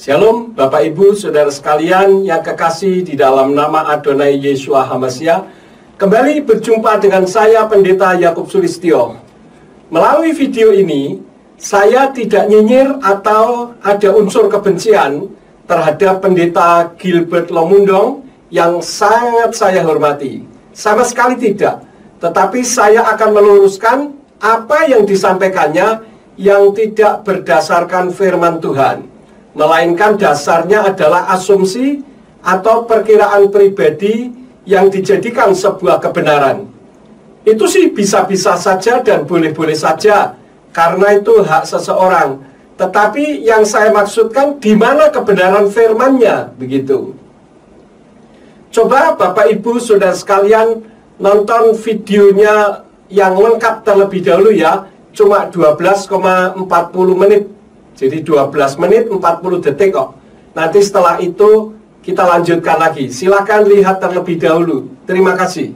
Shalom Bapak Ibu Saudara sekalian yang kekasih di dalam nama Adonai Yeshua HaMashiach. Kembali berjumpa dengan saya Pendeta Yakub Sulistyo. Melalui video ini saya tidak nyinyir atau ada unsur kebencian terhadap Pendeta Gilbert Lomundong yang sangat saya hormati. Sama sekali tidak. Tetapi saya akan meluruskan apa yang disampaikannya yang tidak berdasarkan firman Tuhan, melainkan dasarnya adalah asumsi atau perkiraan pribadi yang dijadikan sebuah kebenaran. Itu sih bisa-bisa saja dan boleh-boleh saja, karena itu hak seseorang. Tetapi yang saya maksudkan di mana kebenaran firman-Nya, begitu. Coba Bapak Ibu Saudara sekalian nonton videonya yang lengkap terlebih dahulu ya, cuma 12,40 menit. Jadi 12 menit 40 detik kok. Nanti setelah itu kita lanjutkan lagi. Silakan lihat terlebih dahulu. Terima kasih.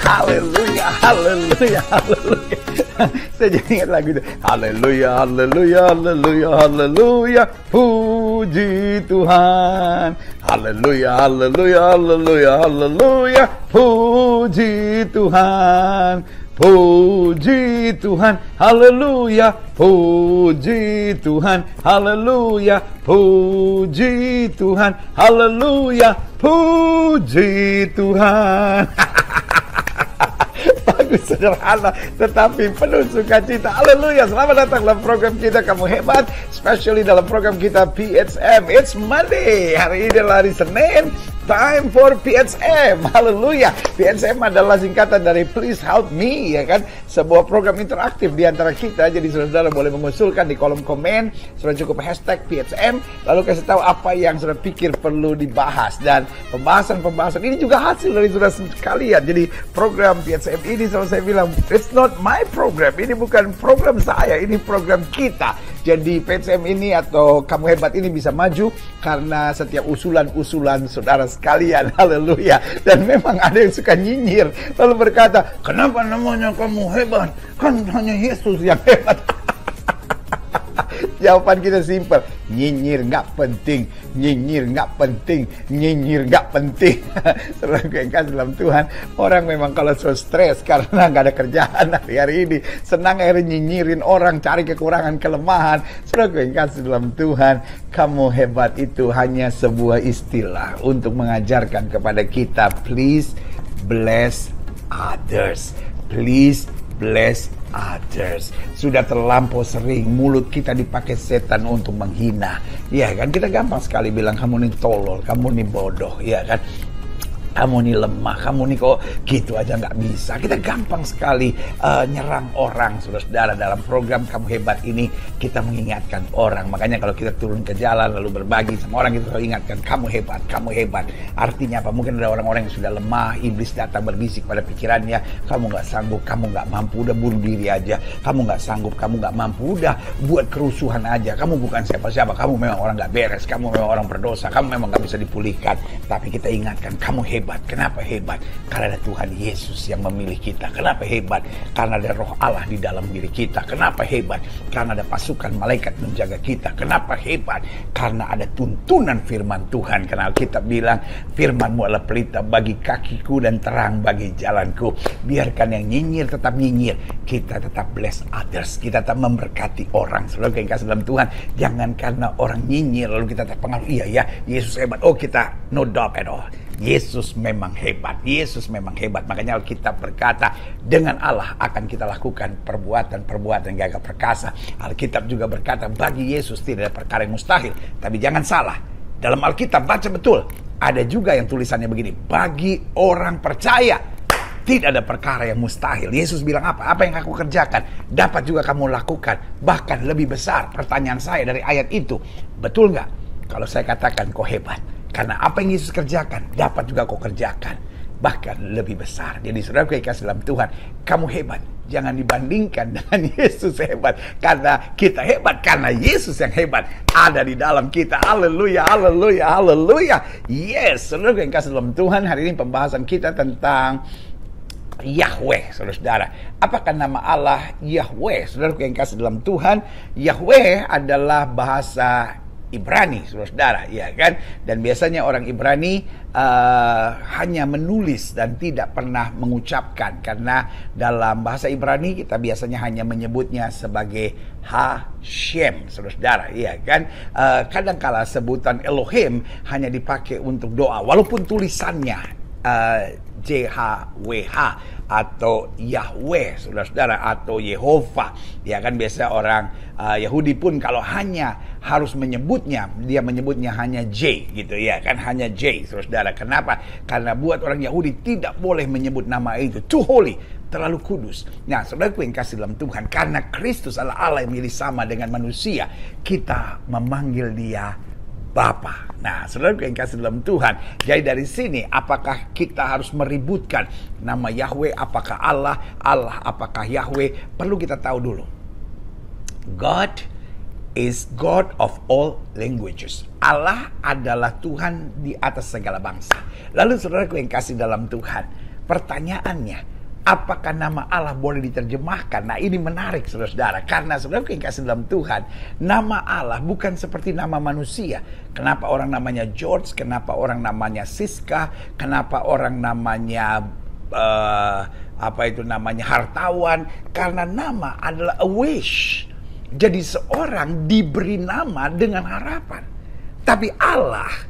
Haleluya, haleluya, haleluya. Saya jadi ingat lagu itu. Haleluya, haleluya, haleluya, haleluya. Puji Tuhan. Haleluya, haleluya, haleluya, haleluya. Puji Tuhan. Puji Tuhan, haleluya, puji Tuhan, haleluya, puji Tuhan, haleluya, puji Tuhan. Bagus, sederhana, tetapi penuh sukacita. Haleluya, selamat datang dalam program kita Kamu Hebat, especially dalam program kita PHM. It's Monday, hari ini hari Senin. Time for PHM, haleluya. PHM adalah singkatan dari Please Help Me, ya kan? Sebuah program interaktif di antara kita. Jadi saudara boleh mengusulkan di kolom komen. Sudah cukup hashtag PHM, lalu kasih tahu apa yang sudah pikir perlu dibahas. Dan pembahasan-pembahasan ini juga hasil dari saudara sekalian. Jadi program PHM ini selalu saya bilang, it's not my program. Ini bukan program saya, ini program kita. Jadi PHM ini atau Kamu Hebat ini bisa maju karena setiap usulan-usulan saudara sekalian, haleluya. Dan memang ada yang suka nyinyir, lalu berkata, kenapa namanya Kamu Hebat? Kan hanya Yesus yang hebat. Jawaban kita simpel, nyinyir nggak penting, nyinyir nggak penting, nyinyir nggak penting. Saudara yang kasih dalam Tuhan, orang memang kalau so stres karena nggak ada kerjaan hari ini, senang akhirnya nyinyirin orang, cari kekurangan, kelemahan. Saudara yang kasih dalam Tuhan, Kamu Hebat itu hanya sebuah istilah untuk mengajarkan kepada kita, please bless others, please bless others. Sudah terlampau sering mulut kita dipakai setan untuk menghina. Ya kan, kita gampang sekali bilang kamu nih tolol, kamu nih bodoh, ya kan? Kamu nih lemah, kamu nih kok gitu aja nggak bisa. Kita gampang sekali nyerang orang, saudara-saudara. Dalam program Kamu Hebat ini kita mengingatkan orang. Makanya kalau kita turun ke jalan lalu berbagi sama orang, kita selalu ingatkan kamu hebat, kamu hebat. Artinya apa? Mungkin ada orang-orang yang sudah lemah, iblis datang berbisik pada pikirannya, kamu nggak sanggup, kamu nggak mampu, udah bunuh diri aja. Kamu nggak sanggup, kamu nggak mampu, udah buat kerusuhan aja. Kamu bukan siapa-siapa, kamu memang orang nggak beres, kamu memang orang berdosa, kamu memang nggak bisa dipulihkan. Tapi kita ingatkan, kamu hebat. Kenapa hebat? Karena ada Tuhan Yesus yang memilih kita. Kenapa hebat? Karena ada Roh Allah di dalam diri kita. Kenapa hebat? Karena ada pasukan malaikat menjaga kita. Kenapa hebat? Karena ada tuntunan firman Tuhan. Karena Alkitab bilang, firman-Mu adalah pelita bagi kakiku dan terang bagi jalanku. Biarkan yang nyinyir tetap nyinyir. Kita tetap bless others. Kita tetap memberkati orang. Selalu yang kasih dalam Tuhan, jangan karena orang nyinyir lalu kita terpengaruh. Iya ya, Yesus hebat. Oh, kita no doubt at all. Yesus memang hebat, Yesus memang hebat. Makanya Alkitab berkata, dengan Allah akan kita lakukan perbuatan-perbuatan yang gagah perkasa. Alkitab juga berkata, bagi Yesus tidak ada perkara yang mustahil. Tapi jangan salah, dalam Alkitab baca betul, ada juga yang tulisannya begini, bagi orang percaya tidak ada perkara yang mustahil. Yesus bilang apa? Apa yang aku kerjakan dapat juga kamu lakukan, bahkan lebih besar. Pertanyaan saya dari ayat itu, betul nggak kalau saya katakan kau hebat? Karena apa yang Yesus kerjakan dapat juga kau kerjakan, bahkan lebih besar. Jadi saudara yang kasih dalam Tuhan, kamu hebat. Jangan dibandingkan dengan Yesus hebat. Karena kita hebat, karena Yesus yang hebat ada di dalam kita. Haleluya, haleluya, haleluya. Yes, saudara yang kasih dalam Tuhan, hari ini pembahasan kita tentang Yahweh, saudara-saudara. Apakah nama Allah Yahweh? Saudara yang kasih dalam Tuhan, Yahweh adalah bahasa Ibrani, saudara-saudara, ya kan? Dan biasanya orang Ibrani hanya menulis dan tidak pernah mengucapkan, karena dalam bahasa Ibrani kita biasanya hanya menyebutnya sebagai Hashem, saudara-saudara, ya kan? Kadangkala sebutan Elohim hanya dipakai untuk doa, walaupun tulisannya JHWH atau Yahweh, saudara-saudara, atau Yehova, ya kan? Biasa orang Yahudi pun kalau hanya harus menyebutnya, dia menyebutnya hanya J, gitu ya kan, hanya J, saudara-saudara. Kenapa? Karena buat orang Yahudi tidak boleh menyebut nama itu, too holy, terlalu kudus. Nah, saudaraku yang kasih dalam Tuhan, karena Kristus adalah Allah yang menjadi sama dengan manusia, kita memanggil dia Bapa. Nah, saudaraku yang kasih dalam Tuhan, jadi dari sini apakah kita harus meributkan nama Yahweh, apakah Allah, apakah Yahweh? Perlu kita tahu dulu, God is God of all languages. Allah adalah Tuhan di atas segala bangsa. Lalu saudaraku yang kasih dalam Tuhan, pertanyaannya, apakah nama Allah boleh diterjemahkan? Nah, ini menarik, saudara-saudara, karena saudaraku yang kasih dalam Tuhan, nama Allah bukan seperti nama manusia. Kenapa orang namanya George? Kenapa orang namanya Siska? Kenapa orang namanya hartawan? Karena nama adalah a wish. Jadi seorang diberi nama dengan harapan. Tapi Allah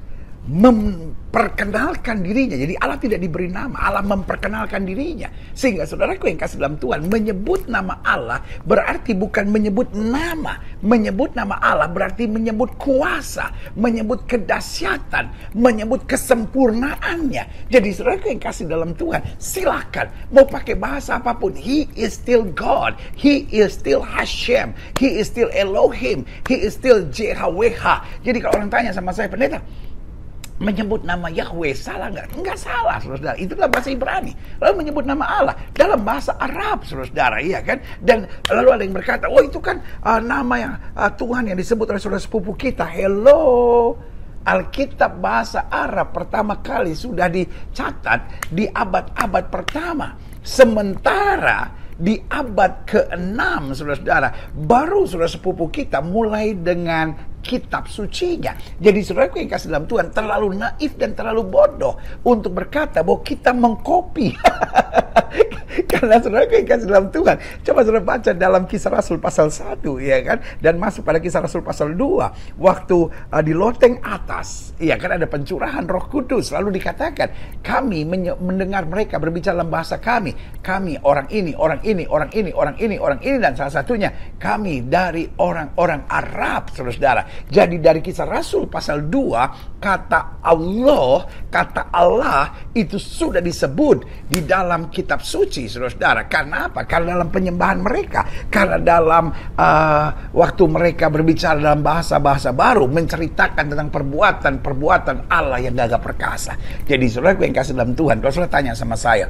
memperkenalkan dirinya. Jadi Allah tidak diberi nama, Allah memperkenalkan dirinya. Sehingga saudaraku yang kasih dalam Tuhan, menyebut nama Allah berarti bukan menyebut nama. Menyebut nama Allah berarti menyebut kuasa, menyebut kedahsyatan, menyebut kesempurnaannya. Jadi saudaraku yang kasih dalam Tuhan, silakan mau pakai bahasa apapun, He is still God, He is still Hashem, He is still Elohim, He is still JHWH. Jadi kalau orang tanya sama saya, pendeta, menyebut nama Yahweh salah nggak? Nggak salah, saudara. Itu adalah bahasa Ibrani. Lalu menyebut nama Allah dalam bahasa Arab, saudara, iya kan? Dan lalu ada yang berkata, oh itu kan nama yang Tuhan yang disebut oleh saudara sepupu kita. Hello, Alkitab bahasa Arab pertama kali sudah dicatat di abad-abad pertama. Sementara di abad ke-6, saudara-saudara, baru saudara sepupu kita mulai dengan kitab sucinya. Jadi saudaraku yang kasih dalam Tuhan, terlalu naif dan terlalu bodoh untuk berkata bahwa kita mengkopi. Karena saudaraku yang kasih dalam Tuhan, coba saudara baca dalam Kisah Rasul pasal 1, ya kan, dan masuk pada Kisah Rasul pasal 2, waktu di loteng atas, ya kan, ada pencurahan Roh Kudus, lalu dikatakan, kami mendengar mereka berbicara dalam bahasa kami orang ini, orang ini, orang ini, orang ini, orang ini, dan salah satunya kami dari orang-orang Arab, saudara-saudara. Jadi dari Kisah Rasul pasal 2, kata Allah itu sudah disebut di dalam kitab suci, saudara-saudara. Karena apa? Karena dalam penyembahan mereka, karena dalam waktu mereka berbicara dalam bahasa-bahasa baru, menceritakan tentang perbuatan Allah yang gagah perkasa. Jadi saudara yang kasih dalam Tuhan, kalau saudara tanya sama saya,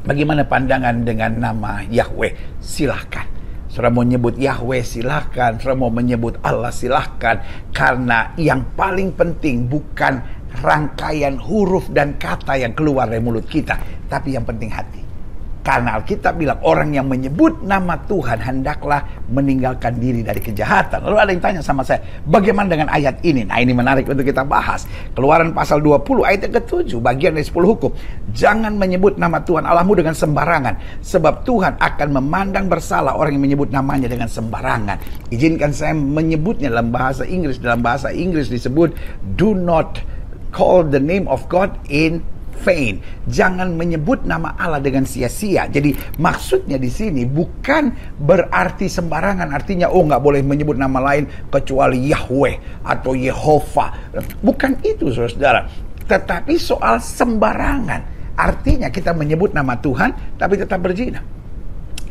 bagaimana pandangan dengan nama Yahweh? Silahkan. Saudara mau nyebut Yahweh, silahkan. Saudara mau menyebut Allah, silahkan. Karena yang paling penting bukan rangkaian huruf dan kata yang keluar dari mulut kita, tapi yang penting hati. Karena Alkitab bilang orang yang menyebut nama Tuhan hendaklah meninggalkan diri dari kejahatan. Lalu ada yang tanya sama saya, bagaimana dengan ayat ini? Nah, ini menarik untuk kita bahas. Keluaran pasal 20 ayat yang ke-7, bagian dari 10 hukum. Jangan menyebut nama Tuhan Allahmu dengan sembarangan, sebab Tuhan akan memandang bersalah orang yang menyebut namanya dengan sembarangan. Izinkan saya menyebutnya dalam bahasa Inggris. Dalam bahasa Inggris disebut, do not call the name of God in vain. Jangan menyebut nama Allah dengan sia-sia. Jadi maksudnya di sini bukan berarti sembarangan. Artinya nggak boleh menyebut nama lain kecuali Yahweh atau Yehova. Bukan itu, saudara. Tetapi soal sembarangan. Artinya kita menyebut nama Tuhan tapi tetap berzina.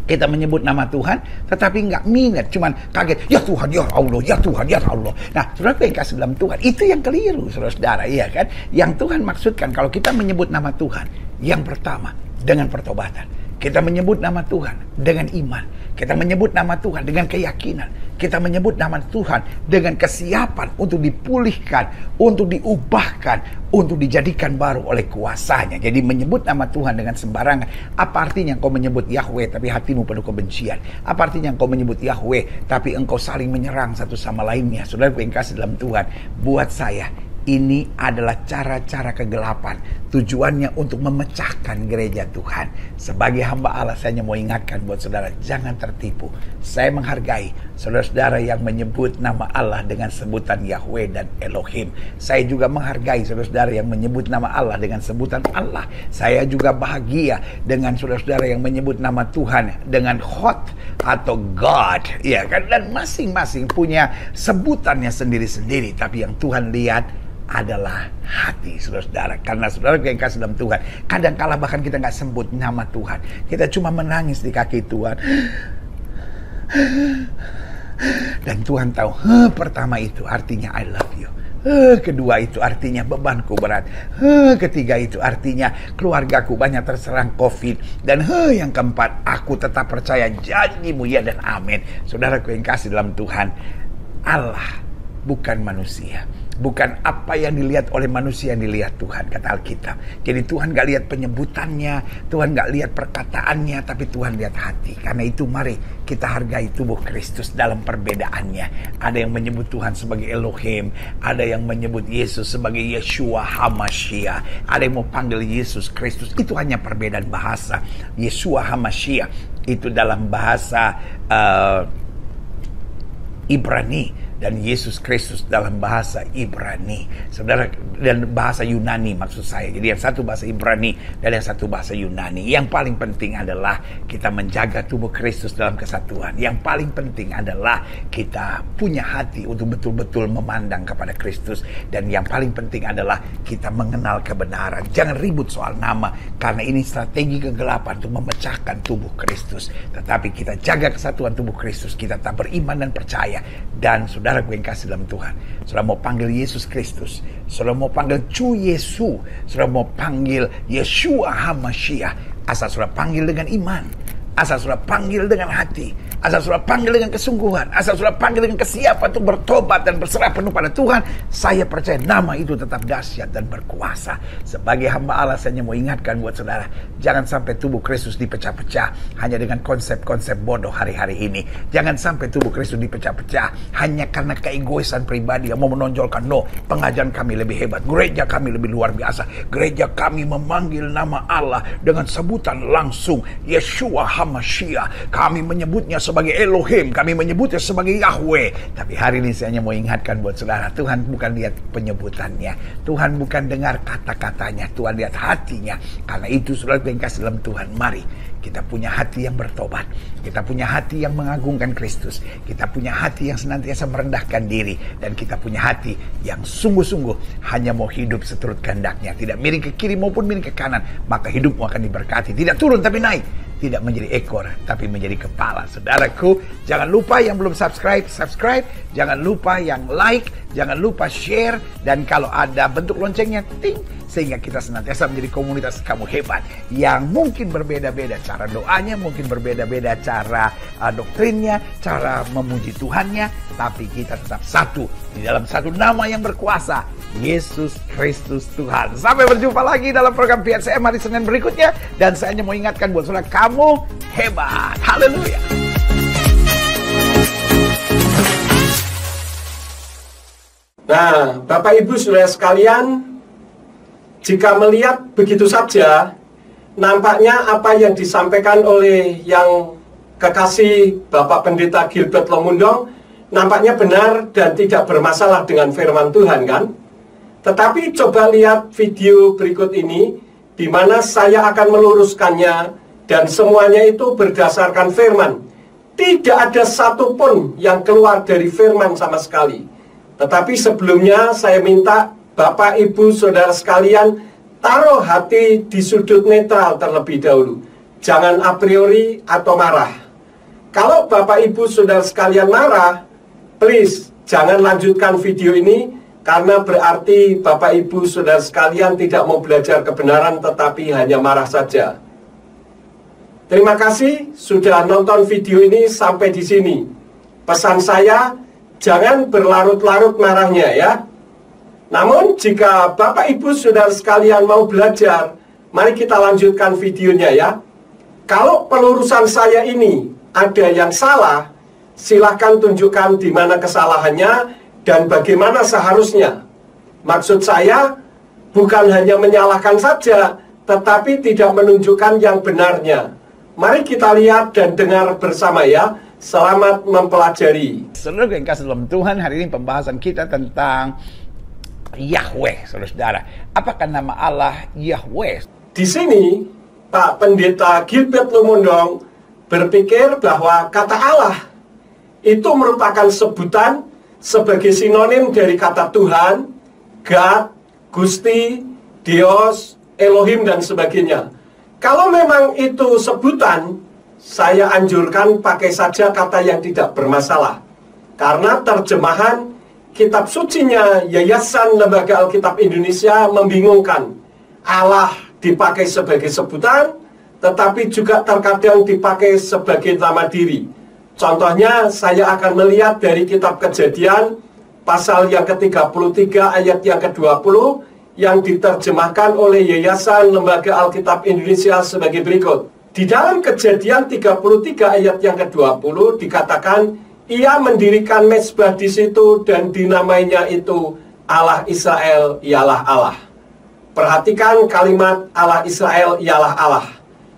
Kita menyebut nama Tuhan tetapi nggak minat, cuman kaget, ya Tuhan, ya Allah, ya Tuhan, ya Allah. Nah, saudara yang kasih dalam Tuhan, itu yang keliru, saudara, iya kan? Yang Tuhan maksudkan kalau kita menyebut nama Tuhan, yang pertama dengan pertobatan. Kita menyebut nama Tuhan dengan iman. Kita menyebut nama Tuhan dengan keyakinan. Kita menyebut nama Tuhan dengan kesiapan untuk dipulihkan, untuk diubahkan, untuk dijadikan baru oleh kuasanya. Jadi menyebut nama Tuhan dengan sembarangan. Apa artinya engkau menyebut Yahweh tapi hatimu penuh kebencian? Apa artinya engkau menyebut Yahweh tapi engkau saling menyerang satu sama lainnya? Saudara yang kasih dalam Tuhan, buat saya ini adalah cara-cara kegelapan. Tujuannya untuk memecahkan gereja Tuhan. Sebagai hamba Allah, saya hanya mau ingatkan buat saudara, jangan tertipu. Saya menghargai saudara-saudara yang menyebut nama Allah dengan sebutan Yahweh dan Elohim. Saya juga menghargai saudara-saudara yang menyebut nama Allah dengan sebutan Allah. Saya juga bahagia dengan saudara-saudara yang menyebut nama Tuhan dengan Hot atau God. Ya kan? Dan masing-masing punya sebutannya sendiri-sendiri. Tapi yang Tuhan lihat adalah hati, saudara-saudara. Karena saudara yang kasih dalam Tuhan, kadang-kala bahkan kita nggak sebut nama Tuhan. Kita cuma menangis di kaki Tuhan. Dan Tuhan tahu, pertama itu artinya I love you. Kedua itu artinya bebanku berat. Ketiga itu artinya keluargaku banyak terserang COVID. Dan yang keempat, aku tetap percaya janjimu ya dan amin. Saudaraku yang kasih dalam Tuhan, Allah bukan manusia. Bukan apa yang dilihat oleh manusia yang dilihat Tuhan, kata Alkitab. Jadi Tuhan gak lihat penyebutannya, Tuhan gak lihat perkataannya, tapi Tuhan lihat hati. Karena itu mari kita hargai tubuh Kristus dalam perbedaannya. Ada yang menyebut Tuhan sebagai Elohim, ada yang menyebut Yesus sebagai Yeshua HaMashiach, ada yang mau panggil Yesus Kristus. Itu hanya perbedaan bahasa. Yeshua HaMashiach itu dalam bahasa Ibrani, dan Yesus Kristus dalam bahasa Ibrani. Saudara, dan bahasa Yunani maksud saya. Jadi yang satu bahasa Ibrani dan yang satu bahasa Yunani. Yang paling penting adalah kita menjaga tubuh Kristus dalam kesatuan. Yang paling penting adalah kita punya hati untuk betul-betul memandang kepada Kristus. Dan yang paling penting adalah kita mengenal kebenaran. Jangan ribut soal nama, karena ini strategi kegelapan untuk memecahkan tubuh Kristus. Tetapi kita jaga kesatuan tubuh Kristus. Kita tak beriman dan percaya. Dan saudara yang kasih dalam Tuhan, saudara mau panggil Yesus Kristus, saudara mau panggil Cu Yesu, saudara mau panggil Yeshua HaMashiach, asal saudara panggil dengan iman, asal saudara panggil dengan hati, asal saudara panggil dengan kesungguhan, asal saudara panggil dengan kesiapan untuk bertobat dan berserah penuh pada Tuhan, saya percaya nama itu tetap dahsyat dan berkuasa. Sebagai hamba Allah, saya hanya mau ingatkan buat saudara, jangan sampai tubuh Kristus dipecah-pecah hanya dengan konsep-konsep bodoh hari-hari ini. Jangan sampai tubuh Kristus dipecah-pecah hanya karena keegoisan pribadi yang mau menonjolkan, no, pengajaran kami lebih hebat, gereja kami lebih luar biasa, gereja kami memanggil nama Allah dengan sebutan langsung Yeshua HaMashiach, kami menyebutnya sebagai Elohim, kami menyebutnya sebagai Yahweh. Tapi hari ini saya hanya mau ingatkan buat saudara, Tuhan bukan lihat penyebutannya, Tuhan bukan dengar kata-katanya, Tuhan lihat hatinya. Karena itu saudara yang kasih dalam Tuhan, mari kita punya hati yang bertobat, kita punya hati yang mengagungkan Kristus, kita punya hati yang senantiasa merendahkan diri, dan kita punya hati yang sungguh-sungguh hanya mau hidup seturut kehendaknya, tidak miring ke kiri maupun miring ke kanan, maka hidupmu akan diberkati, tidak turun tapi naik, tidak menjadi ekor tapi menjadi kepala. Saudaraku, jangan lupa yang belum subscribe, jangan lupa yang like, jangan lupa share, dan kalau ada bentuk loncengnya, ting, sehingga kita senantiasa menjadi komunitas kamu hebat yang mungkin berbeda-beda cara doanya, mungkin berbeda-beda cara doktrinnya, cara memuji Tuhannya, tapi kita tetap satu di dalam satu nama yang berkuasa, Yesus Kristus Tuhan. Sampai berjumpa lagi dalam program PSM hari Senin berikutnya, dan saya hanya mau ingatkan buat saudara, kamu hebat. Haleluya. Nah, Bapak Ibu Saudara sekalian, jika melihat begitu saja, nampaknya apa yang disampaikan oleh yang kekasih Bapak Pendeta Gilbert Lomundong nampaknya benar dan tidak bermasalah dengan firman Tuhan, kan? Tetapi coba lihat video berikut ini, di mana saya akan meluruskannya, dan semuanya itu berdasarkan firman. Tidak ada satupun yang keluar dari firman sama sekali. Tetapi sebelumnya saya minta Bapak, Ibu, Saudara sekalian, taruh hati di sudut netral terlebih dahulu. Jangan a priori atau marah. Kalau Bapak, Ibu, Saudara sekalian marah, please, jangan lanjutkan video ini, karena berarti Bapak, Ibu, Saudara sekalian tidak mau belajar kebenaran, tetapi hanya marah saja. Terima kasih sudah nonton video ini sampai di sini. Pesan saya, jangan berlarut-larut marahnya ya. Namun jika Bapak Ibu Saudara sekalian mau belajar, mari kita lanjutkan videonya ya. Kalau pelurusan saya ini ada yang salah, silahkan tunjukkan di mana kesalahannya dan bagaimana seharusnya. Maksud saya bukan hanya menyalahkan saja, tetapi tidak menunjukkan yang benarnya. Mari kita lihat dan dengar bersama ya. Selamat mempelajari. Saudara yang kasih dalam Tuhan, hari ini pembahasan kita tentang Yahweh, saudara-saudara. Apakah nama Allah Yahweh? Di sini, Pak Pendeta Gilbert Lumundong berpikir bahwa kata Allah itu merupakan sebutan sebagai sinonim dari kata Tuhan, God, Gusti, Dios, Elohim, dan sebagainya. Kalau memang itu sebutan, saya anjurkan pakai saja kata yang tidak bermasalah. Karena terjemahan kitab sucinya Yayasan Lembaga Alkitab Indonesia membingungkan. Allah dipakai sebagai sebutan, tetapi juga terkadang dipakai sebagai nama diri. Contohnya saya akan melihat dari kitab Kejadian pasal yang ke-33 ayat yang ke-20 yang diterjemahkan oleh Yayasan Lembaga Alkitab Indonesia sebagai berikut. Di dalam Kejadian 33 ayat yang ke-20 dikatakan, ia mendirikan mezbah di situ dan dinamainya itu Allah Israel ialah Allah. Perhatikan kalimat Allah Israel ialah Allah.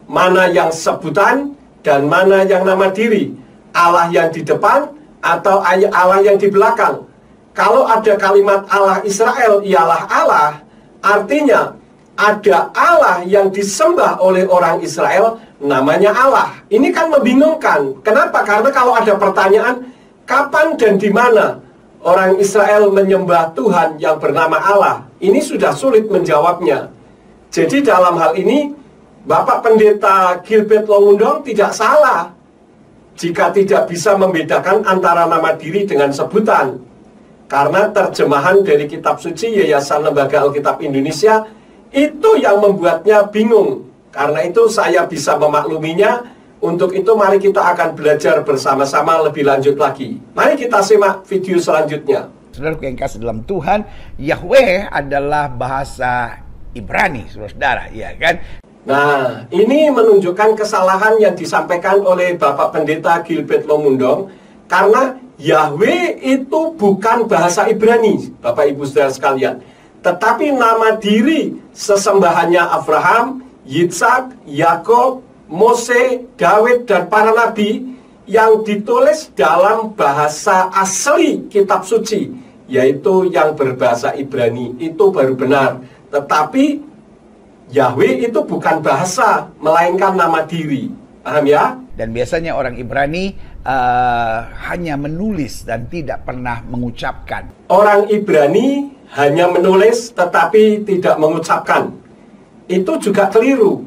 Mana yang sebutan dan mana yang nama diri. Allah yang di depan atau Allah yang di belakang. Kalau ada kalimat Allah Israel ialah Allah, artinya ada Allah yang disembah oleh orang Israel, namanya Allah. Ini kan membingungkan. Kenapa? Karena kalau ada pertanyaan, kapan dan di mana orang Israel menyembah Tuhan yang bernama Allah, ini sudah sulit menjawabnya. Jadi dalam hal ini, Bapak Pendeta Gilbert Lumundong tidak salah jika tidak bisa membedakan antara nama diri dengan sebutan. Karena terjemahan dari kitab suci Yayasan Lembaga Alkitab Indonesia itu yang membuatnya bingung. Karena itu saya bisa memakluminya. Untuk itu mari kita akan belajar bersama-sama lebih lanjut lagi. Mari kita simak video selanjutnya. Saudara yang kasih dalam Tuhan, Yahweh adalah bahasa Ibrani, saudara-saudara, ya kan? Nah, ini menunjukkan kesalahan yang disampaikan oleh Bapak Pendeta Gilbert Lumundong. Karena Yahweh itu bukan bahasa Ibrani, Bapak Ibu Saudara sekalian. Tetapi nama diri sesembahannya Abraham, Yitzhak, Yakub, Mose, Daud, dan para nabi yang ditulis dalam bahasa asli kitab suci, yaitu yang berbahasa Ibrani. Itu baru benar. Tetapi Yahweh itu bukan bahasa, melainkan nama diri. Paham ya? Dan biasanya orang Ibrani hanya menulis dan tidak pernah mengucapkan. Orang Ibrani hanya menulis tetapi tidak mengucapkan. Itu juga keliru.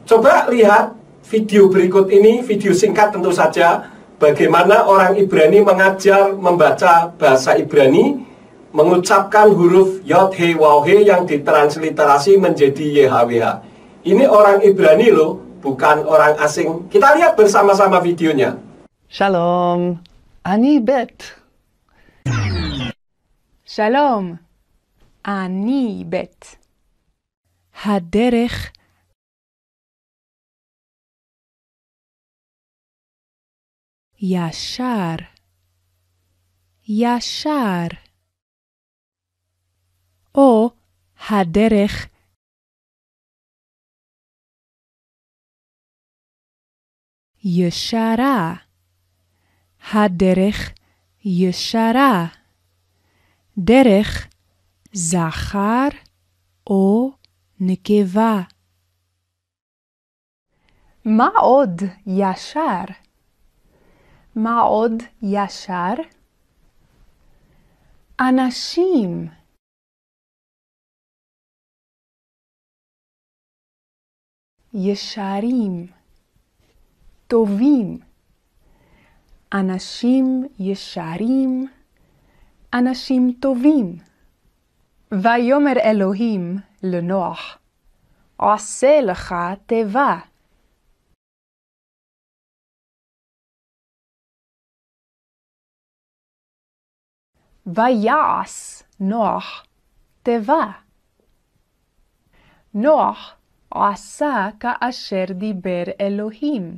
Coba lihat video berikut ini, video singkat tentu saja, bagaimana orang Ibrani mengajar membaca bahasa Ibrani, mengucapkan huruf Yod He Waw He yang ditransliterasi menjadi YHWH. Ini orang Ibrani loh, bukan orang asing. Kita lihat bersama-sama videonya. Shalom, ani bet. שלום, אני בית. הדרך ישר, ישר. או הדרך ישרה, הדרך ישרה. דרך זכר או נקבה. מה עוד ישר? מה עוד ישר? אנשים. ישרים. טובים. אנשים ישרים. אנשים טובים. ויאמר אלוהים לנוח, עשה לך תיבה. ויעש נוח תיבה. נוח עשה כאשר דיבר אלוהים.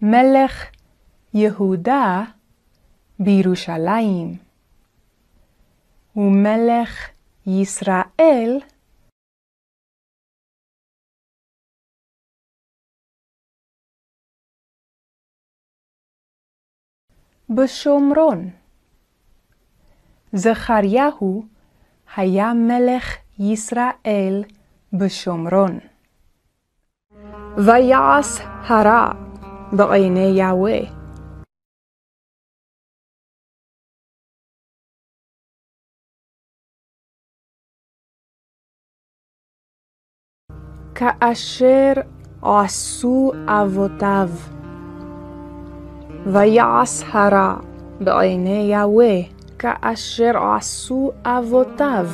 מלך יהודה בירושלים, ומלך ישראל בשומרון. זכריהו היה מלך ישראל בשומרון. ויעש הרע בעיני יהוה. כאשר עשו אבותיו. ויעש הרע בעיני יהוה כאשר עשו אבותיו.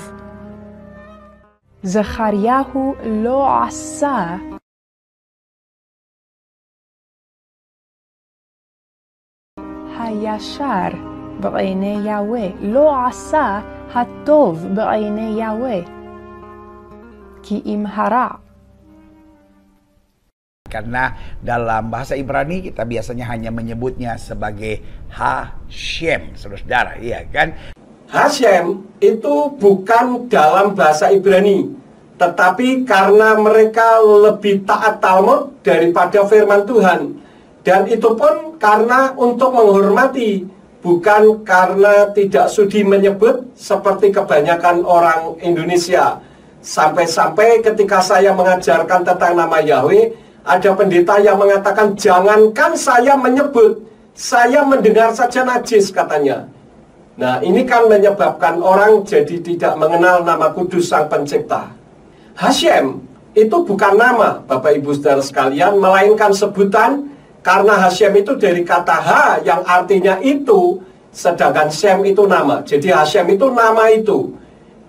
זכריהו לא עשה הישר בעיני יהוה, לא עשה הטוב בעיני יהוה, כי אם הרע. Karena dalam bahasa Ibrani kita biasanya hanya menyebutnya sebagai Hashem, saudara, iya kan? Hashem itu bukan dalam bahasa Ibrani, tetapi karena mereka lebih taat Talmud daripada firman Tuhan. Dan itu pun karena untuk menghormati, bukan karena tidak sudi menyebut seperti kebanyakan orang Indonesia. Sampai-sampai ketika saya mengajarkan tentang nama Yahweh, ada pendeta yang mengatakan, jangankan saya menyebut, saya mendengar saja najis, katanya. Nah, ini kan menyebabkan orang jadi tidak mengenal nama kudus Sang Pencipta. Hashem itu bukan nama, Bapak Ibu Saudara sekalian, melainkan sebutan, karena Hashem itu dari kata Ha yang artinya itu, sedangkan Shem itu nama. Jadi Hashem itu nama itu.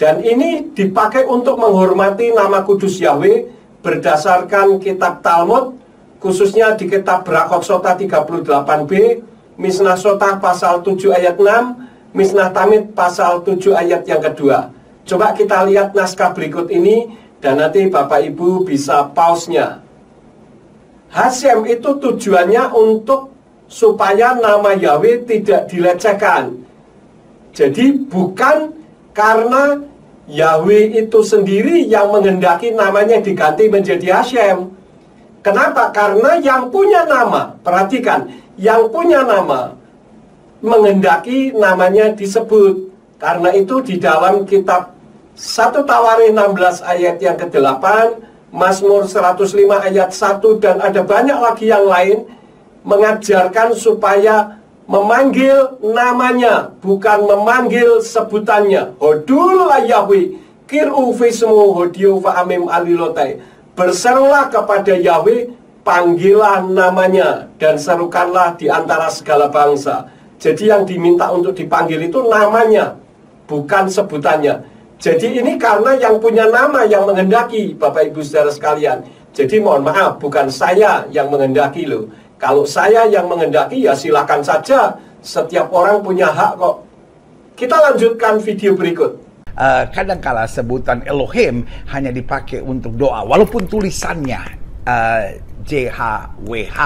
Dan ini dipakai untuk menghormati nama kudus Yahweh berdasarkan kitab Talmud, khususnya di kitab Brakot Sota 38b, Mishnah Sota pasal 7 ayat 6, Mishnah Tamid pasal 7 ayat yang kedua. Coba kita lihat naskah berikut ini, dan nanti Bapak Ibu bisa pause-nya. Hashem itu tujuannya untuk supaya nama Yahweh tidak dilecehkan. Jadi bukan karena Yahweh itu sendiri yang menghendaki namanya diganti menjadi Hashem. Kenapa? Karena yang punya nama, perhatikan, yang punya nama menghendaki namanya disebut. Karena itu di dalam kitab 1 Tawarikh 16 ayat yang ke-8, Mazmur 105 ayat 1, dan ada banyak lagi yang lain, mengajarkan supaya memanggil namanya, bukan memanggil sebutannya. Hodul Yahweh, kir'u fismu hodiu fa'amim alilotai. Berserulah kepada Yahweh, panggilah namanya, dan serukanlah di antara segala bangsa. Jadi yang diminta untuk dipanggil itu namanya, bukan sebutannya. Jadi ini karena yang punya nama yang menghendaki, Bapak Ibu Saudara sekalian. Jadi mohon maaf, bukan saya yang menghendaki loh. Kalau saya yang menghendaki, ya silakan saja. Setiap orang punya hak kok. Kita lanjutkan video berikut. Kadangkala sebutan Elohim hanya dipakai untuk doa, walaupun tulisannya JHWH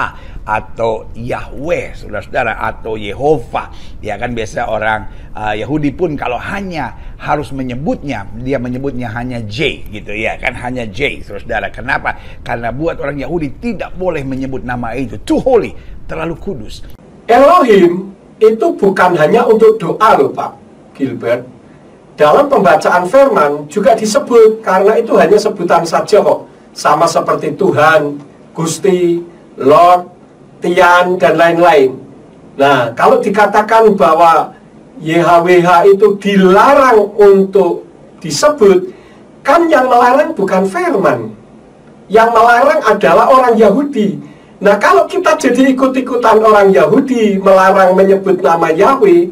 atau Yahweh, saudara-saudara, atau Yehova. Ya kan, biasa orang Yahudi pun kalau hanya harus menyebutnya, dia menyebutnya hanya J gitu ya kan, hanya J, saudara. Kenapa? Karena buat orang Yahudi tidak boleh menyebut nama itu, too holy, terlalu kudus. Elohim itu bukan hanya untuk doa loh Pak Gilbert. Dalam pembacaan firman juga disebut, karena itu hanya sebutan saja kok. Sama seperti Tuhan, Gusti, Lord, Tian, dan lain-lain. Nah, kalau dikatakan bahwa YHWH itu dilarang untuk disebut, kan yang melarang bukan firman. Yang melarang adalah orang Yahudi. Nah, kalau kita jadi ikut-ikutan orang Yahudi melarang menyebut nama Yahweh,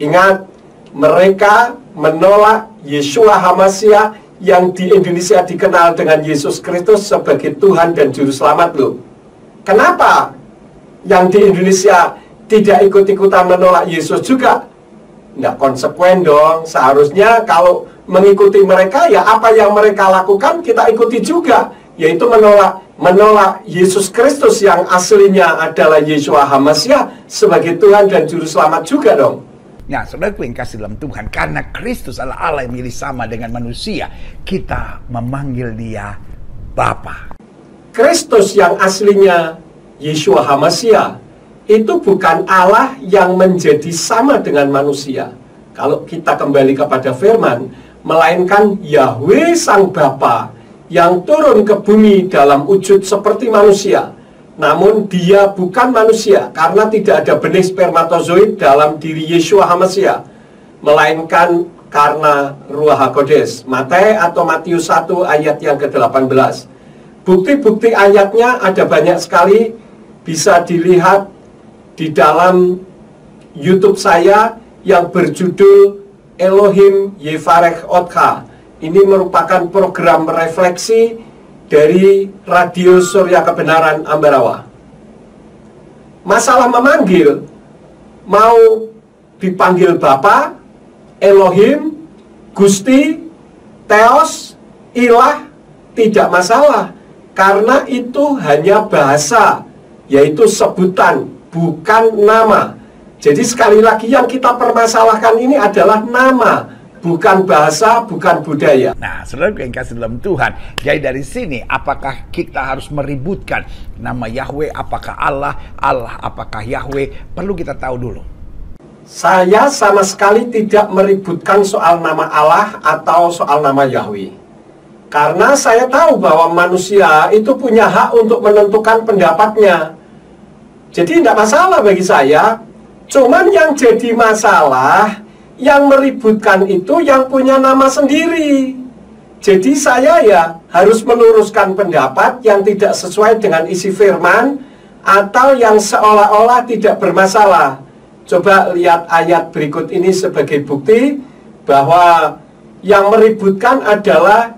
ingat, mereka menolak Yeshua HaMashiach yang di Indonesia dikenal dengan Yesus Kristus sebagai Tuhan dan Juru Selamat loh. Kenapa yang di Indonesia tidak ikut-ikutan menolak Yesus juga? Nggak konsekuen dong. Seharusnya kalau mengikuti mereka, ya apa yang mereka lakukan kita ikuti juga, yaitu menolak Yesus Kristus yang aslinya adalah Yeshua HaMashiach sebagai Tuhan dan Juru Selamat juga dong. Nah, saudaraku yang kasih dalam Tuhan, karena Kristus adalah Allah yang milih sama dengan manusia, kita memanggil dia Bapa. Kristus yang aslinya Yeshua HaMashiach itu bukan Allah yang menjadi sama dengan manusia. Kalau kita kembali kepada firman, melainkan Yahweh Sang Bapa yang turun ke bumi dalam wujud seperti manusia. Namun dia bukan manusia karena tidak ada benih spermatozoid dalam diri Yeshua HaMashiach, melainkan karena Ruach HaKodes. Matius 1 ayat yang ke-18. Bukti-bukti ayatnya ada banyak sekali, bisa dilihat di dalam YouTube saya yang berjudul Elohim Yevarech Otcha. Ini merupakan program refleksi dari Radio Surya Kebenaran Ambarawa. Masalah memanggil, mau dipanggil Bapa, Elohim, Gusti, Theos, Ilah, tidak masalah. Karena itu hanya bahasa, yaitu sebutan, bukan nama. Jadi sekali lagi yang kita permasalahkan ini adalah nama, bukan bahasa, bukan budaya. Nah, saudara yang kasih dalam Tuhan, jadi dari sini apakah kita harus meributkan nama Yahweh, apakah Allah, apakah Yahweh? Perlu kita tahu dulu. Saya sama sekali tidak meributkan soal nama Allah atau soal nama Yahweh. Karena saya tahu bahwa manusia itu punya hak untuk menentukan pendapatnya. Jadi tidak masalah bagi saya. Cuman yang jadi masalah, yang meributkan itu yang punya nama sendiri. Jadi saya ya harus meluruskan pendapat yang tidak sesuai dengan isi firman, atau yang seolah-olah tidak bermasalah. Coba lihat ayat berikut ini sebagai bukti bahwa yang meributkan adalah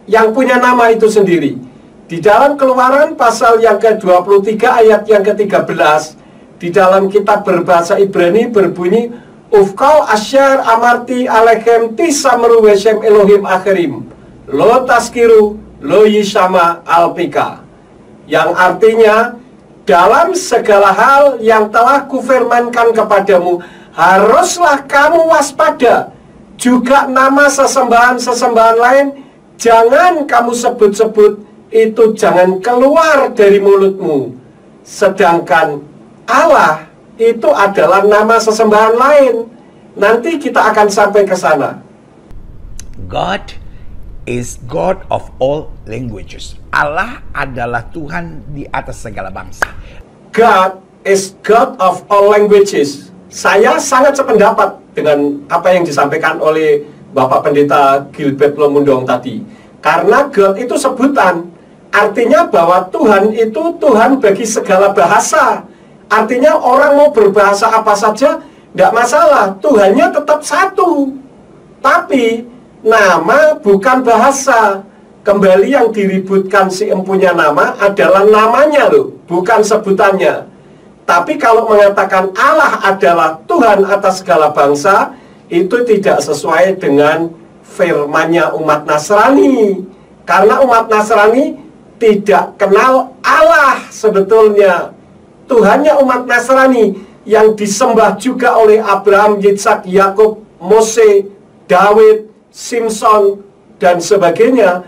yang punya nama itu sendiri. Di dalam Keluaran pasal yang ke-23 ayat yang ke-13, di dalam kitab berbahasa Ibrani berbunyi, Ufkal asyar amarti alechem tisamru weshem Elohim akhirim lo taskiru lo yishama alpika, yang artinya, dalam segala hal yang telah kufirmankan kepadamu, haruslah kamu waspada. Juga nama sesembahan-sesembahan lain jangan kamu sebut-sebut, itu jangan keluar dari mulutmu. Sedangkan Allah itu adalah nama sesembahan lain. Nanti kita akan sampai ke sana. God is God of all languages. Allah adalah Tuhan di atas segala bangsa. God is God of all languages. Saya sangat sependapat dengan apa yang disampaikan oleh Bapak Pendeta Gilbert Lomundong tadi. Karena God itu sebutan, artinya bahwa Tuhan itu Tuhan bagi segala bahasa. Artinya orang mau berbahasa apa saja, tidak masalah, Tuhannya tetap satu. Tapi nama bukan bahasa. Kembali yang diributkan si empunya nama adalah namanya loh, bukan sebutannya. Tapi kalau mengatakan Allah adalah Tuhan atas segala bangsa, itu tidak sesuai dengan firmannya umat Nasrani. Karena umat Nasrani tidak kenal Allah sebetulnya. Tuhannya umat Nasrani yang disembah juga oleh Abraham, Yitzhak, Yakub, Mose, Daud, Simpson, dan sebagainya,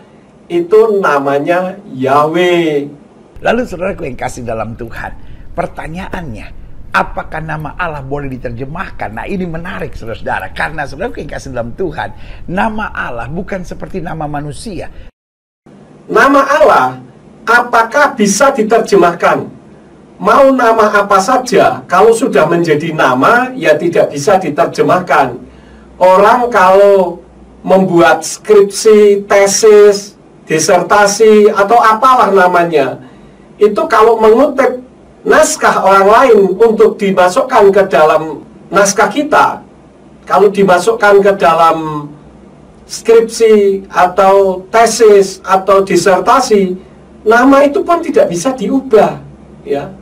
itu namanya Yahweh. Lalu saudaraku yang kasih dalam Tuhan, pertanyaannya, apakah nama Allah boleh diterjemahkan? Nah, ini menarik saudara-saudara, karena saudaraku yang kasih dalam Tuhan, nama Allah bukan seperti nama manusia. Nama Allah apakah bisa diterjemahkan? Mau nama apa saja, kalau sudah menjadi nama, ya tidak bisa diterjemahkan. Orang kalau membuat skripsi, tesis, disertasi, atau apalah namanya, itu kalau mengutip naskah orang lain untuk dimasukkan ke dalam naskah kita, kalau dimasukkan ke dalam skripsi, atau tesis, atau disertasi, nama itu pun tidak bisa diubah, ya.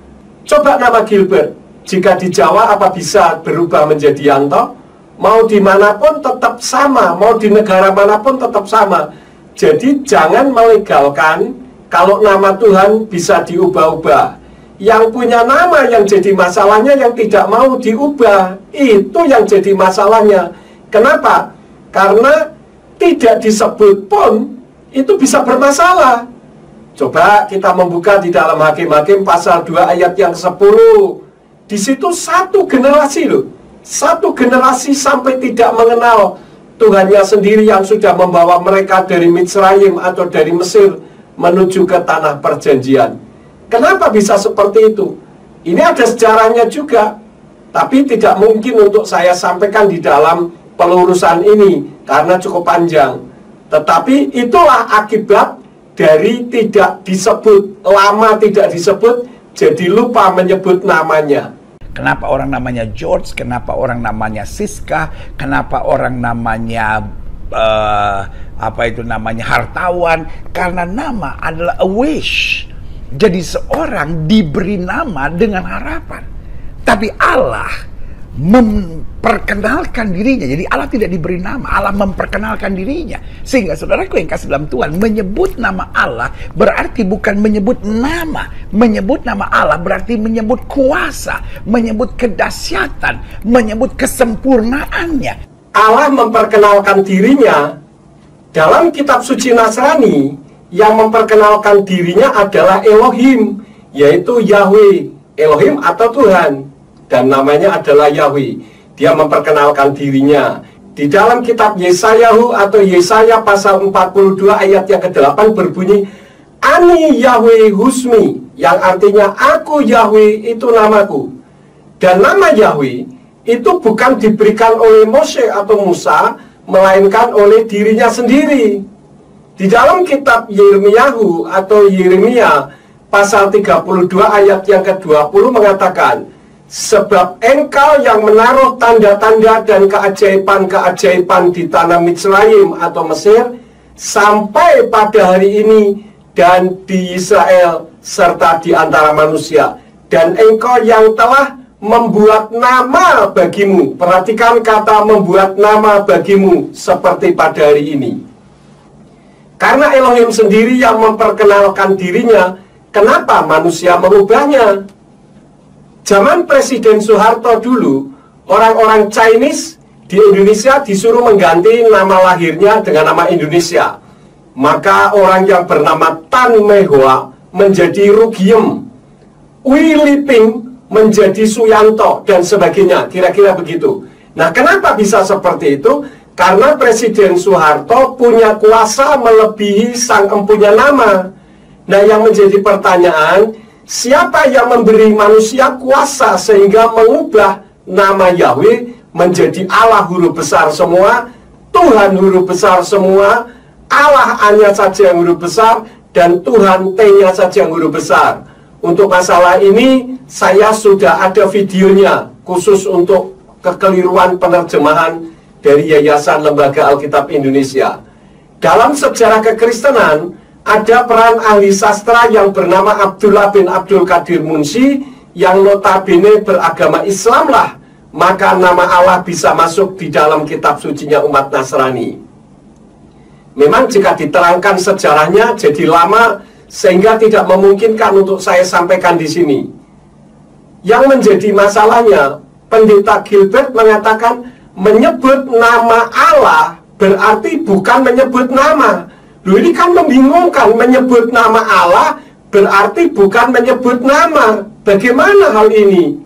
Coba nama Gilbert, jika di Jawa apa bisa berubah menjadi Yanto? mau dimanapun tetap sama, mau di negara manapun tetap sama. Jadi jangan melegalkan kalau nama Tuhan bisa diubah-ubah. Yang punya nama yang jadi masalahnya yang tidak mau diubah, itu yang jadi masalahnya. Kenapa? Karena tidak disebut pun itu bisa bermasalah. Coba kita membuka di dalam Hakim-Hakim pasal 2 ayat yang 10. Di situ satu generasi loh. Satu generasi sampai tidak mengenal Tuhannya sendiri yang sudah membawa mereka dari Mitsraim atau dari Mesir menuju ke tanah perjanjian. Kenapa bisa seperti itu? Ini ada sejarahnya juga. Tapi tidak mungkin untuk saya sampaikan di dalam pelurusan ini karena cukup panjang. Tetapi itulah akibat dari tidak disebut, lama tidak disebut, jadi lupa menyebut namanya. Kenapa orang namanya George? Kenapa orang namanya Siska? Kenapa orang namanya hartawan? Karena nama adalah a wish. Jadi seorang diberi nama dengan harapan. Tapi Allah memperkenalkan dirinya. Jadi Allah tidak diberi nama, Allah memperkenalkan dirinya. Sehingga saudaraku yang kasih dalam Tuhan, menyebut nama Allah berarti bukan menyebut nama. Menyebut nama Allah berarti menyebut kuasa, menyebut kedahsyatan, menyebut kesempurnaannya. Allah memperkenalkan dirinya dalam kitab suci Nasrani. Yang memperkenalkan dirinya adalah Elohim, yaitu Yahweh, Elohim atau Tuhan, dan namanya adalah Yahweh. Dia memperkenalkan dirinya di dalam kitab Yesayahu atau Yesaya pasal 42 ayat yang ke-8 berbunyi, Ani Yahweh Husmi, yang artinya aku Yahweh itu namaku. Dan nama Yahweh itu bukan diberikan oleh Mose atau Musa, melainkan oleh dirinya sendiri. Di dalam kitab Yeremiyahu atau Yeremia pasal 32 ayat yang ke-20 mengatakan, sebab engkau yang menaruh tanda-tanda dan keajaiban-keajaiban di tanah Mitsraim atau Mesir sampai pada hari ini dan di Israel serta di antara manusia, dan engkau yang telah membuat nama bagimu. Perhatikan kata membuat nama bagimu seperti pada hari ini. Karena Elohim sendiri yang memperkenalkan dirinya, kenapa manusia mengubahnya? Zaman Presiden Soeharto dulu, orang-orang Chinese di Indonesia disuruh mengganti nama lahirnya dengan nama Indonesia. Maka orang yang bernama Tan Mehwa menjadi Rugiem, Ui Liping menjadi Suyanto, dan sebagainya, kira-kira begitu. Nah, kenapa bisa seperti itu? Karena Presiden Soeharto punya kuasa melebihi sang empunya nama. Nah, yang menjadi pertanyaan, siapa yang memberi manusia kuasa sehingga mengubah nama Yahweh menjadi Allah huruf besar semua, Tuhan huruf besar semua, Allah A-nya saja yang huruf besar, dan Tuhan T-nya saja yang huruf besar. Untuk masalah ini, saya sudah ada videonya khusus untuk kekeliruan penerjemahan dari Yayasan Lembaga Alkitab Indonesia. Dalam sejarah kekristenan, ada peran ahli sastra yang bernama Abdullah bin Abdul Qadir Munsi, yang notabene beragama Islam lah, maka nama Allah bisa masuk di dalam kitab sucinya umat Nasrani. Memang jika diterangkan sejarahnya jadi lama, sehingga tidak memungkinkan untuk saya sampaikan di sini. Yang menjadi masalahnya, Pendeta Gilbert mengatakan, menyebut nama Allah berarti bukan menyebut nama. Loh, ini kan membingungkan, menyebut nama Allah berarti bukan menyebut nama. Bagaimana hal ini?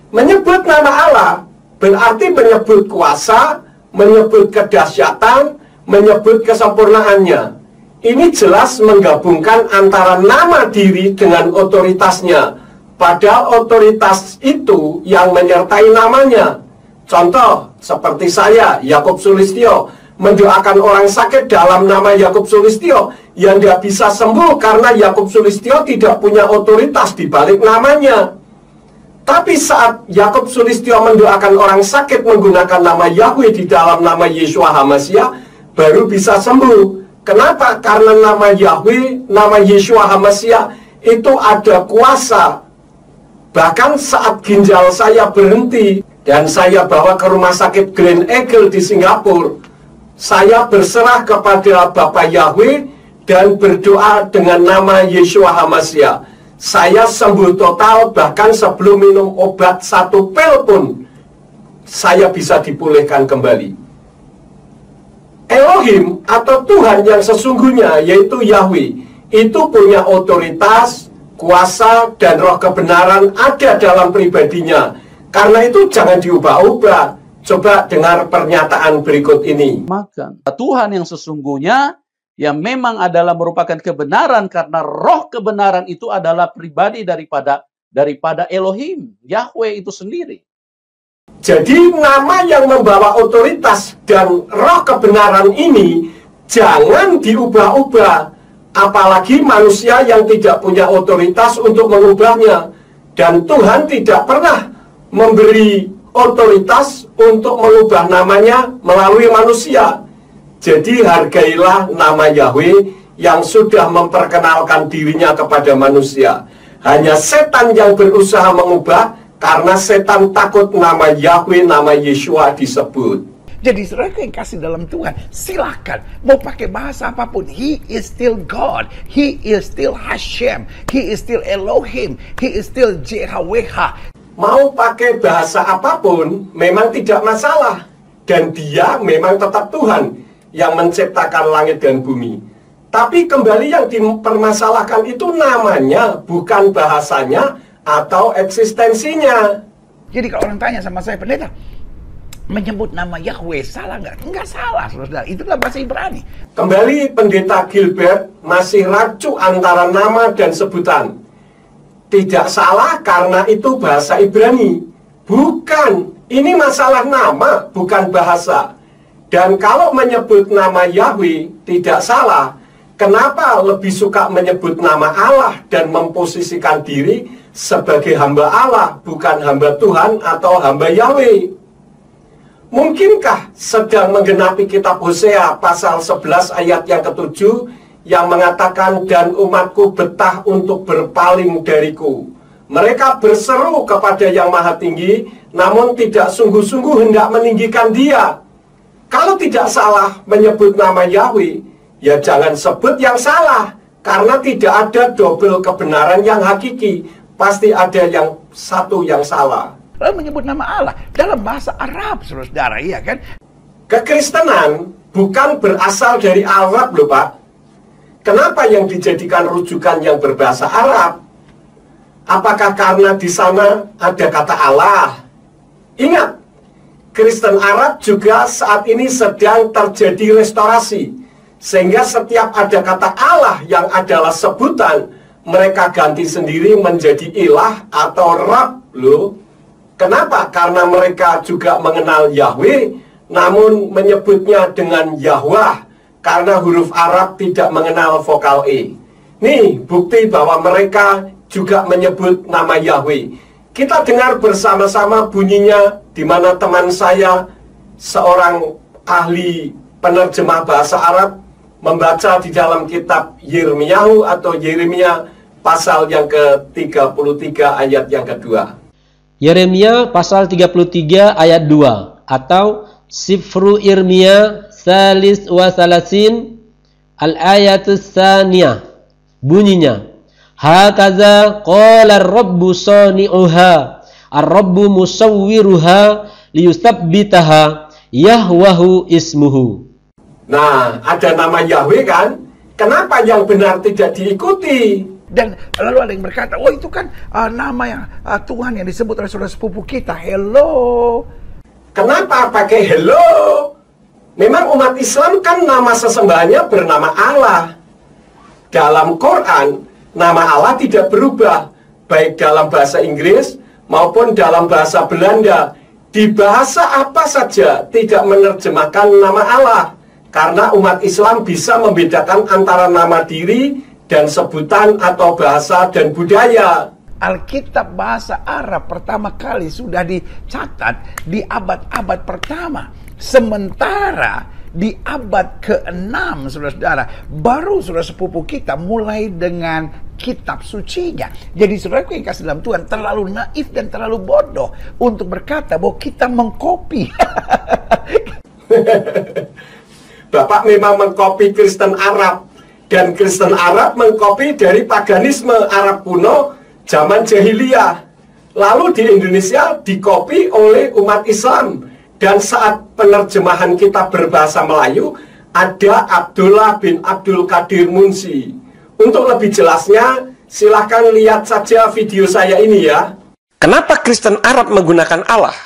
Menyebut nama Allah berarti menyebut kuasa, menyebut kedahsyatan, menyebut kesempurnaannya. Ini jelas menggabungkan antara nama diri dengan otoritasnya. Padahal otoritas itu yang menyertai namanya. Contoh, seperti saya, Yakub Sulistyo, mendoakan orang sakit dalam nama Yakub Sulistyo, yang tidak bisa sembuh karena Yakub Sulistyo tidak punya otoritas di balik namanya. Tapi saat Yakub Sulistyo mendoakan orang sakit menggunakan nama Yahweh di dalam nama Yeshua HaMashiach, baru bisa sembuh. Kenapa? Karena nama Yahweh, nama Yeshua HaMashiach itu ada kuasa. Bahkan saat ginjal saya berhenti dan saya bawa ke rumah sakit Grand Eagle di Singapura, saya berserah kepada Bapa Yahweh dan berdoa dengan nama Yeshua HaMashiach. Saya sembuh total, bahkan sebelum minum obat 1 pil pun saya bisa dipulihkan kembali. Elohim atau Tuhan yang sesungguhnya, yaitu Yahweh, itu punya otoritas, kuasa, dan roh kebenaran ada dalam pribadinya. Karena itu jangan diubah-ubah. Coba dengar pernyataan berikut ini. Maka Tuhan yang sesungguhnya yang memang adalah merupakan kebenaran, karena roh kebenaran itu adalah pribadi daripada Elohim, Yahweh itu sendiri. Jadi nama yang membawa otoritas dan roh kebenaran ini jangan diubah-ubah. Apalagi manusia yang tidak punya otoritas untuk mengubahnya. Dan Tuhan tidak pernah memberi otoritas untuk mengubah namanya melalui manusia. Jadi hargailah nama Yahweh yang sudah memperkenalkan dirinya kepada manusia. Hanya setan yang berusaha mengubah, karena setan takut nama Yahweh, nama Yeshua disebut. Jadi saudara yang kasih dalam Tuhan, silakan mau pakai bahasa apapun. He is still God. He is still Hashem. He is still Elohim. He is still Jehovah. Mau pakai bahasa apapun memang tidak masalah. Dan dia memang tetap Tuhan yang menciptakan langit dan bumi. Tapi kembali yang dipermasalahkan itu namanya, bukan bahasanya atau eksistensinya. Jadi kalau orang tanya sama saya, pendeta, menyebut nama Yahweh salah nggak? Nggak salah, saudara. Itulah bahasa Ibrani. Kembali pendeta Gilbert masih racu antara nama dan sebutan. Tidak salah karena itu bahasa Ibrani. Bukan, ini masalah nama, bukan bahasa. Dan kalau menyebut nama Yahweh tidak salah, kenapa lebih suka menyebut nama Allah dan memposisikan diri sebagai hamba Allah, bukan hamba Tuhan atau hamba Yahweh? Mungkinkah sedang menggenapi kitab Hosea pasal 11 ayat yang ke-7 yang mengatakan, dan umatku betah untuk berpaling dariku. Mereka berseru kepada yang maha tinggi, namun tidak sungguh-sungguh hendak meninggikan dia. Kalau tidak salah menyebut nama Yahweh, ya jangan sebut yang salah, karena tidak ada double kebenaran yang hakiki. Pasti ada yang satu yang salah. Lalu menyebut nama Allah dalam bahasa Arab, saudara, iya kan? Kekristenan bukan berasal dari Arab loh Pak. Kenapa yang dijadikan rujukan yang berbahasa Arab? Apakah karena di sana ada kata Allah? Ingat, Kristen Arab juga saat ini sedang terjadi restorasi. Sehingga setiap ada kata Allah yang adalah sebutan, mereka ganti sendiri menjadi ilah atau Rab loh. Kenapa? Karena mereka juga mengenal Yahweh, namun menyebutnya dengan Yahwah, karena huruf Arab tidak mengenal vokal E. Nih, bukti bahwa mereka juga menyebut nama Yahweh. Kita dengar bersama-sama bunyinya, di mana teman saya, seorang ahli penerjemah bahasa Arab, membaca di dalam kitab Yirmiyahu atau Yeremia pasal yang ke-33 ayat yang kedua. Yeremia pasal 33 ayat 2 atau Sifru Irmia Salis wa Salasin al-ayatus saniyah. Bunyinya, hakaza qala ar-rabbu sani'uha ar-rabbu musawwiruha liyusabbitaha yahwahu ismuhu. Nah, ada nama Yahweh kan? Kenapa yang benar tidak diikuti? Dan lalu ada yang berkata, oh itu kan nama yang Tuhan yang disebut oleh saudara sepupu kita. Hello. Kenapa pakai hello? Memang umat Islam kan nama sesembahannya bernama Allah. Dalam Quran, nama Allah tidak berubah, baik dalam bahasa Inggris maupun dalam bahasa Belanda. Di bahasa apa saja tidak menerjemahkan nama Allah, karena umat Islam bisa membedakan antara nama diri dan sebutan atau bahasa dan budaya. Alkitab bahasa Arab pertama kali sudah dicatat di abad-abad pertama. Sementara di abad ke-6, saudara-saudara, baru saudara sepupu kita mulai dengan kitab sucinya. Jadi saudaraku yang kasih dalam Tuhan, terlalu naif dan terlalu bodoh untuk berkata bahwa kita mengkopi. Bapak memang mengkopi Kristen Arab, dan Kristen Arab mengkopi dari paganisme Arab kuno zaman jahiliyah. Lalu di Indonesia dikopi oleh umat Islam. Dan saat penerjemahan kitab berbahasa Melayu, ada Abdullah bin Abdul Qadir Munsi. Untuk lebih jelasnya, silahkan lihat saja video saya ini ya. Kenapa Kristen Arab menggunakan Allah?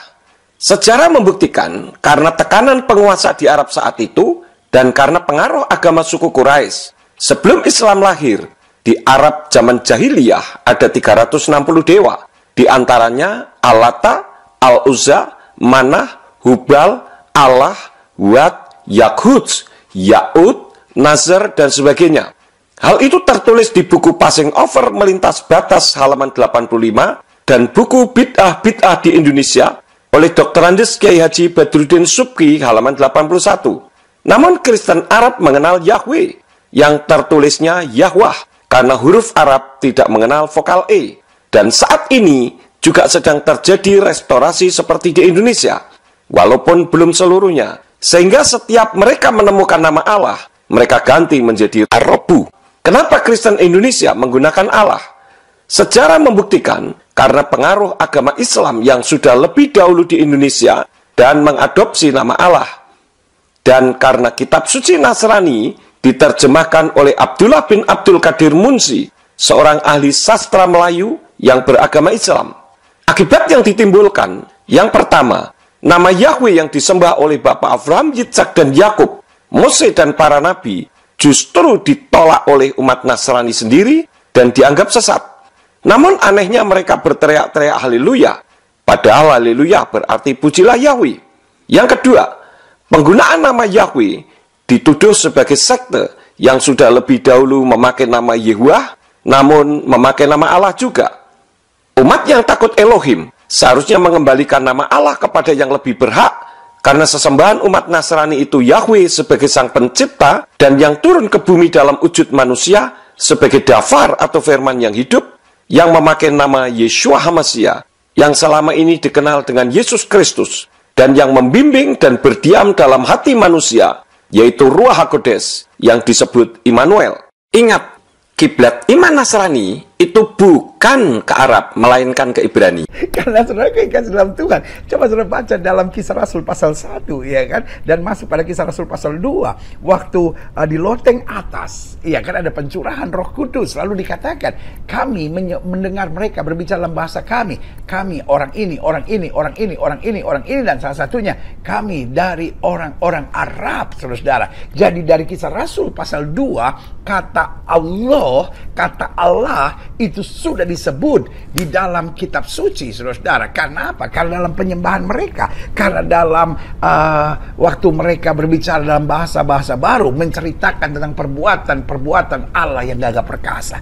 Sejarah membuktikan karena tekanan penguasa di Arab saat itu dan karena pengaruh agama suku Quraisy. Sebelum Islam lahir, di Arab zaman jahiliyah ada 360 dewa. Di antaranya Al-Lata, Al-Uzza, Manah, Hubal, Allah, Wat, Yakhud, Ya'ud, Nazar, dan sebagainya. Hal itu tertulis di buku Passing Over Melintas Batas halaman 85 dan buku Bid'ah-Bid'ah di Indonesia oleh Dr. Andes Kiai Haji Badruddin Subki halaman 81. Namun Kristen Arab mengenal Yahweh yang tertulisnya Yahwah karena huruf Arab tidak mengenal vokal E. Dan saat ini juga sedang terjadi restorasi seperti di Indonesia, walaupun belum seluruhnya. Sehingga setiap mereka menemukan nama Allah, mereka ganti menjadi Ar-Rabbu. Kenapa Kristen Indonesia menggunakan Allah? Sejarah membuktikan karena pengaruh agama Islam yang sudah lebih dahulu di Indonesia dan mengadopsi nama Allah. Dan karena kitab suci Nasrani diterjemahkan oleh Abdullah bin Abdul Qadir Munsi, seorang ahli sastra Melayu yang beragama Islam. Akibat yang ditimbulkan, yang pertama, nama Yahweh yang disembah oleh Bapak Abraham, Yitzhak, dan Yakub, Mose dan para nabi, justru ditolak oleh umat Nasrani sendiri dan dianggap sesat. Namun anehnya mereka berteriak-teriak haleluya, padahal haleluya berarti pujilah Yahweh. Yang kedua, penggunaan nama Yahweh dituduh sebagai sekte yang sudah lebih dahulu memakai nama Yehuwah, namun memakai nama Allah juga. Umat yang takut Elohim seharusnya mengembalikan nama Allah kepada yang lebih berhak, karena sesembahan umat Nasrani itu Yahweh sebagai sang pencipta dan yang turun ke bumi dalam wujud manusia sebagai Dafar atau firman yang hidup, yang memakai nama Yeshua HaMashiach yang selama ini dikenal dengan Yesus Kristus, dan yang membimbing dan berdiam dalam hati manusia, yaitu Ruach HaKodes yang disebut Immanuel. Ingat, kiblat iman Nasrani itu bukan ke Arab, melainkan ke Ibrani. Karena saudara kasih dalam Tuhan. Coba saudara baca dalam Kisah Rasul pasal 1, ya kan? Dan masuk pada Kisah Rasul pasal 2. Waktu di loteng atas, ya kan, ada pencurahan Roh Kudus. Lalu dikatakan, kami mendengar mereka berbicara dalam bahasa kami. Kami orang ini, orang ini, orang ini, orang ini, orang ini. Dan salah satunya, kami dari orang-orang Arab, saudara-saudara. Jadi dari Kisah Rasul pasal 2, kata Allah itu sudah disebut di dalam kitab suci, saudara-saudara. Karena apa? Karena dalam penyembahan mereka, karena dalam waktu mereka berbicara dalam bahasa-bahasa baru, menceritakan tentang perbuatan Allah yang gagah perkasa.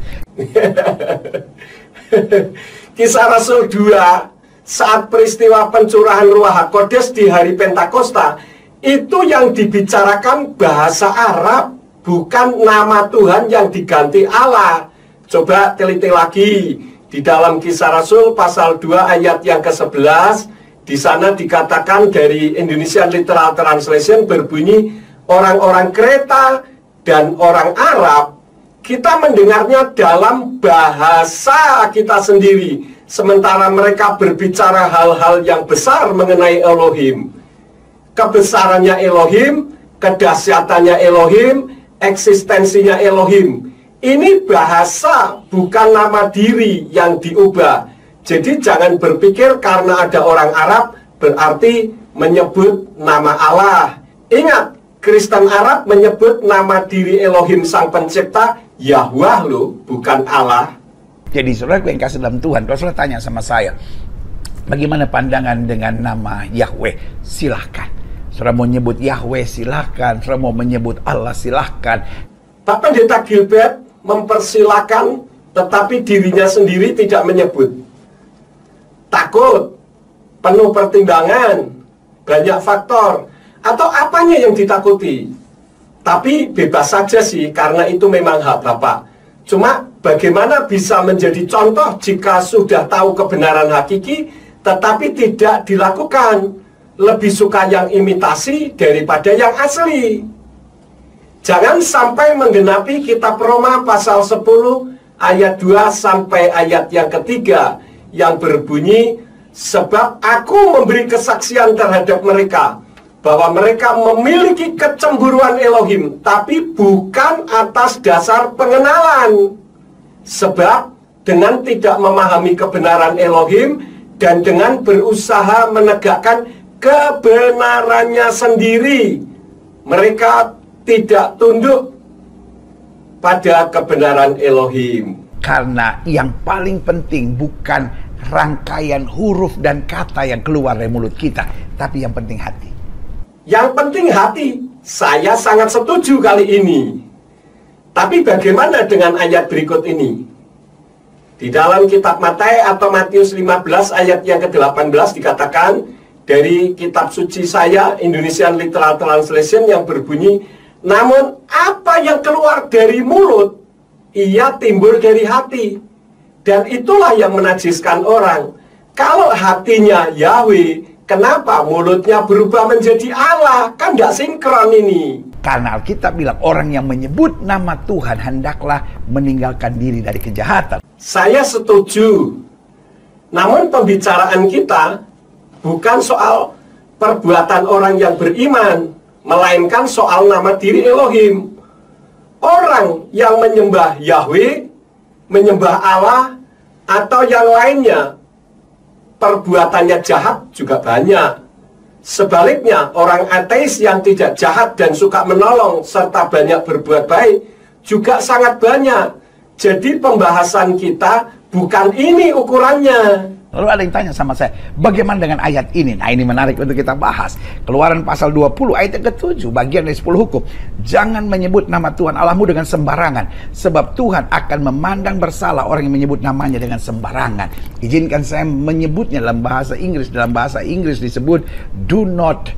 Kisah Rasul 2, saat peristiwa pencurahan Ruach HaKodes di hari Pentakosta, itu yang dibicarakan bahasa Arab, bukan nama Tuhan yang diganti Allah. Coba teliti lagi di dalam Kisah Rasul pasal 2 ayat yang ke-11. Di sana dikatakan dari Indonesian Literal Translation berbunyi, orang-orang Kreta dan orang Arab, kita mendengarnya dalam bahasa kita sendiri, sementara mereka berbicara hal-hal yang besar mengenai Elohim. Kebesarannya Elohim, kedahsyatannya Elohim, eksistensinya Elohim. Ini bahasa, bukan nama diri yang diubah. Jadi jangan berpikir karena ada orang Arab berarti menyebut nama Allah. Ingat, Kristen Arab menyebut nama diri Elohim sang pencipta Yahwah loh, bukan Allah. Jadi saudara yang kasih dalam Tuhan, kalau saudara tanya sama saya, bagaimana pandangan dengan nama Yahweh? Silahkan. Saudara mau menyebut Yahweh, silahkan. Saudara mau menyebut Allah, silahkan. Pak Pendeta Gilbert mempersilahkan, tetapi dirinya sendiri tidak menyebut. Takut, penuh pertimbangan, banyak faktor, atau apanya yang ditakuti. Tapi bebas saja sih, karena itu memang hak Bapak. Cuma bagaimana bisa menjadi contoh jika sudah tahu kebenaran hakiki tetapi tidak dilakukan? Lebih suka yang imitasi daripada yang asli. Jangan sampai menggenapi kitab Roma pasal 10 ayat 2 sampai ayat yang ketiga yang berbunyi, sebab aku memberi kesaksian terhadap mereka bahwa mereka memiliki kecemburuan Elohim, tapi bukan atas dasar pengenalan. Sebab dengan tidak memahami kebenaran Elohim dan dengan berusaha menegakkan kebenarannya sendiri, mereka tidak tunduk pada kebenaran Elohim. Karena yang paling penting bukan rangkaian huruf dan kata yang keluar dari mulut kita, tapi yang penting hati. Yang penting hati, saya sangat setuju kali ini. Tapi bagaimana dengan ayat berikut ini? Di dalam kitab Matius atau Matius 15 ayat yang ke-18 dikatakan, dari kitab suci saya, Indonesian Literal Translation, yang berbunyi, namun apa yang keluar dari mulut, ia timbul dari hati. Dan itulah yang menajiskan orang. Kalau hatinya Yahweh, kenapa mulutnya berubah menjadi Allah? Kan tidak sinkron ini. Karena Alkitab bilang orang yang menyebut nama Tuhan hendaklah meninggalkan diri dari kejahatan. Saya setuju. Namun pembicaraan kita bukan soal perbuatan orang yang beriman, melainkan soal nama diri Elohim. Orang yang menyembah Yahweh, menyembah Allah, atau yang lainnya, perbuatannya jahat juga banyak. Sebaliknya, orang ateis yang tidak jahat dan suka menolong serta banyak berbuat baik juga sangat banyak. Jadi pembahasan kita bukan ini ukurannya. Lalu ada yang tanya sama saya, bagaimana dengan ayat ini? Nah, ini menarik untuk kita bahas. Keluaran pasal 20 ayat yang ke-7, bagian dari 10 hukum. Jangan menyebut nama Tuhan Allahmu dengan sembarangan, sebab Tuhan akan memandang bersalah orang yang menyebut namanya dengan sembarangan. Izinkan saya menyebutnya dalam bahasa Inggris. Dalam bahasa Inggris disebut, do not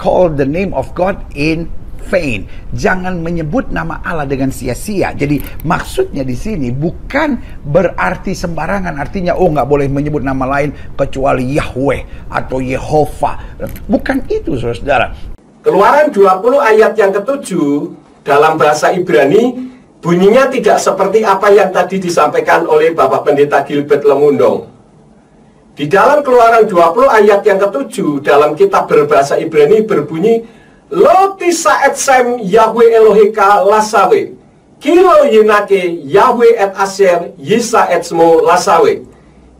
call the name of God in vain. Jangan menyebut nama Allah dengan sia-sia. Jadi maksudnya di sini bukan berarti sembarangan. Artinya nggak boleh menyebut nama lain kecuali Yahweh atau Yehova. Bukan itu, saudara. Keluaran 20 ayat yang ke-7 dalam bahasa Ibrani bunyinya tidak seperti apa yang tadi disampaikan oleh Bapak Pendeta Gilbert Lemundong. Di dalam Keluaran 20 ayat yang ke-7 dalam kitab berbahasa Ibrani berbunyi, Lo tisa et sem Yahweh Eloheka lasawe, kilo yinake Yahweh et asyer yisa et smo lasawe.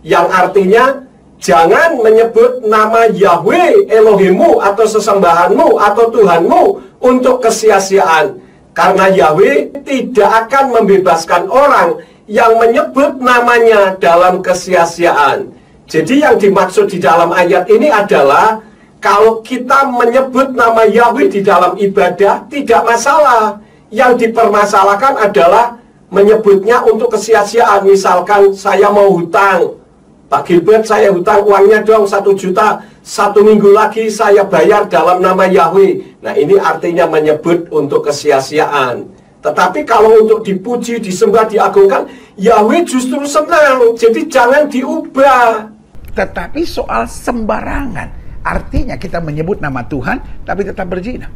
Yang artinya, jangan menyebut nama Yahweh Elohimu atau sesembahanmu atau Tuhanmu untuk kesia-siaan. Karena Yahweh tidak akan membebaskan orang yang menyebut namanya dalam kesia-siaan. Jadi yang dimaksud di dalam ayat ini adalah, kalau kita menyebut nama Yahweh di dalam ibadah, tidak masalah. Yang dipermasalahkan adalah menyebutnya untuk kesia-siaan. Misalkan saya mau hutang, Pak Gilbert, saya hutang uangnya dong 1 juta, 1 minggu lagi saya bayar dalam nama Yahweh. Nah, ini artinya menyebut untuk kesia-siaan. Tetapi kalau untuk dipuji, disembah, diagungkan, Yahweh justru senang. Jadi jangan diubah. Tetapi soal sembarangan, artinya kita menyebut nama Tuhan tapi tetap berzina.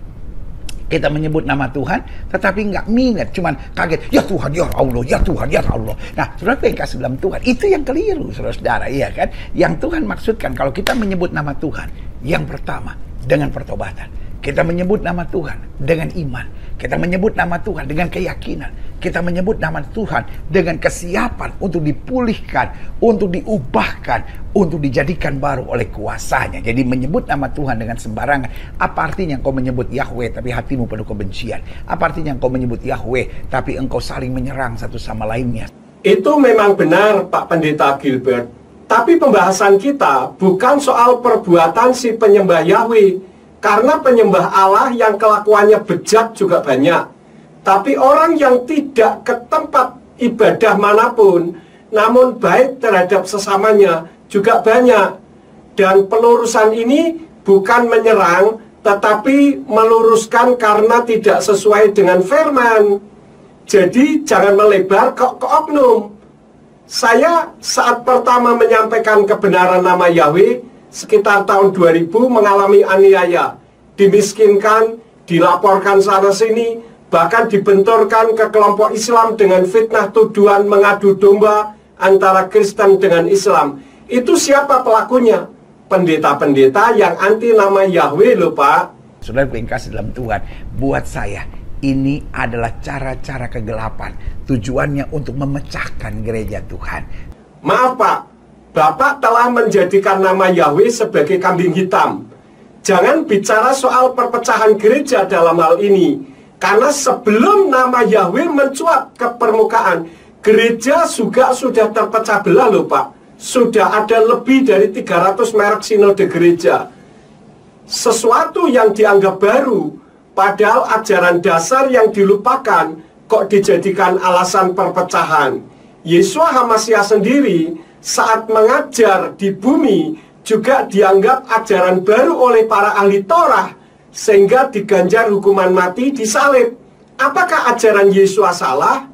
Kita menyebut nama Tuhan tetapi nggak minat, cuman kaget, ya Tuhan, ya Allah, ya Tuhan, ya Allah. Nah, saudara yang kasih dalam Tuhan, itu yang keliru, saudara, iya kan? Yang Tuhan maksudkan kalau kita menyebut nama Tuhan, yang pertama dengan pertobatan. Kita menyebut nama Tuhan dengan iman. Kita menyebut nama Tuhan dengan keyakinan. Kita menyebut nama Tuhan dengan kesiapan untuk dipulihkan, untuk diubahkan, untuk dijadikan baru oleh kuasanya. Jadi menyebut nama Tuhan dengan sembarangan. Apa artinya engkau menyebut Yahweh tapi hatimu penuh kebencian? Apa artinya engkau menyebut Yahweh tapi engkau saling menyerang satu sama lainnya? Itu memang benar, Pak Pendeta Gilbert. Tapi pembahasan kita bukan soal perbuatan si penyembah Yahweh. Karena penyembah Allah yang kelakuannya bejat juga banyak. Tapi orang yang tidak ke tempat ibadah manapun, namun baik terhadap sesamanya juga banyak. Dan pelurusan ini bukan menyerang, tetapi meluruskan karena tidak sesuai dengan firman. Jadi jangan melebar ke oknum. Saya saat pertama menyampaikan kebenaran nama Yahweh sekitar tahun 2000 mengalami aniaya, dimiskinkan, dilaporkan sana sini, bahkan dibenturkan ke kelompok Islam dengan fitnah tuduhan mengadu domba antara Kristen dengan Islam. Itu siapa pelakunya? Pendeta-pendeta yang anti nama Yahweh loh Pak. Saudara yang kasih dalam Tuhan, buat saya ini adalah cara-cara kegelapan. Tujuannya untuk memecahkan gereja Tuhan. Maaf Pak, Bapak telah menjadikan nama Yahweh sebagai kambing hitam. Jangan bicara soal perpecahan gereja dalam hal ini. Karena sebelum nama Yahweh mencuat ke permukaan, gereja juga sudah terpecah belah loh Pak. Sudah ada lebih dari 300 merek sinode gereja. Sesuatu yang dianggap baru, padahal ajaran dasar yang dilupakan, kok dijadikan alasan perpecahan. Yeshua HaMashiach sendiri saat mengajar di bumi juga dianggap ajaran baru oleh para ahli Torah, sehingga diganjar hukuman mati disalib. Apakah ajaran Yeshua salah?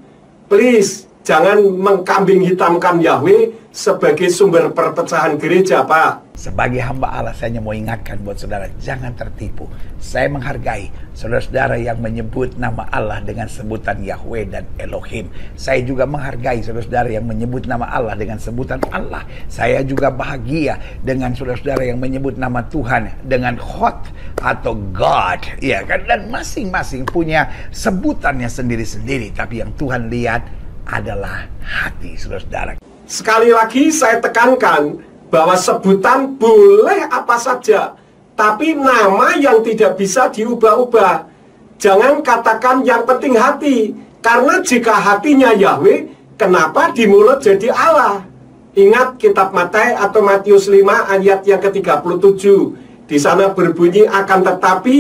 Please, jangan mengkambing hitamkan Yahweh sebagai sumber perpecahan gereja, Pak. Sebagai hamba Allah, saya hanya mau ingatkan buat saudara, jangan tertipu. Saya menghargai saudara-saudara yang menyebut nama Allah dengan sebutan Yahweh dan Elohim. Saya juga menghargai saudara-saudara yang menyebut nama Allah dengan sebutan Allah. Saya juga bahagia dengan saudara-saudara yang menyebut nama Tuhan dengan Hot atau God. Ya kan? Dan masing-masing punya sebutannya sendiri-sendiri. Tapi yang Tuhan lihat adalah hati saudara-saudara. Sekali lagi saya tekankan bahwa sebutan boleh apa saja, tapi nama yang tidak bisa diubah-ubah. Jangan katakan yang penting hati, karena jika hatinya Yahweh, kenapa di mulut jadi Allah? Ingat kitab Matius atau Matius 5 ayat yang ke-37. Di sana berbunyi, akan tetapi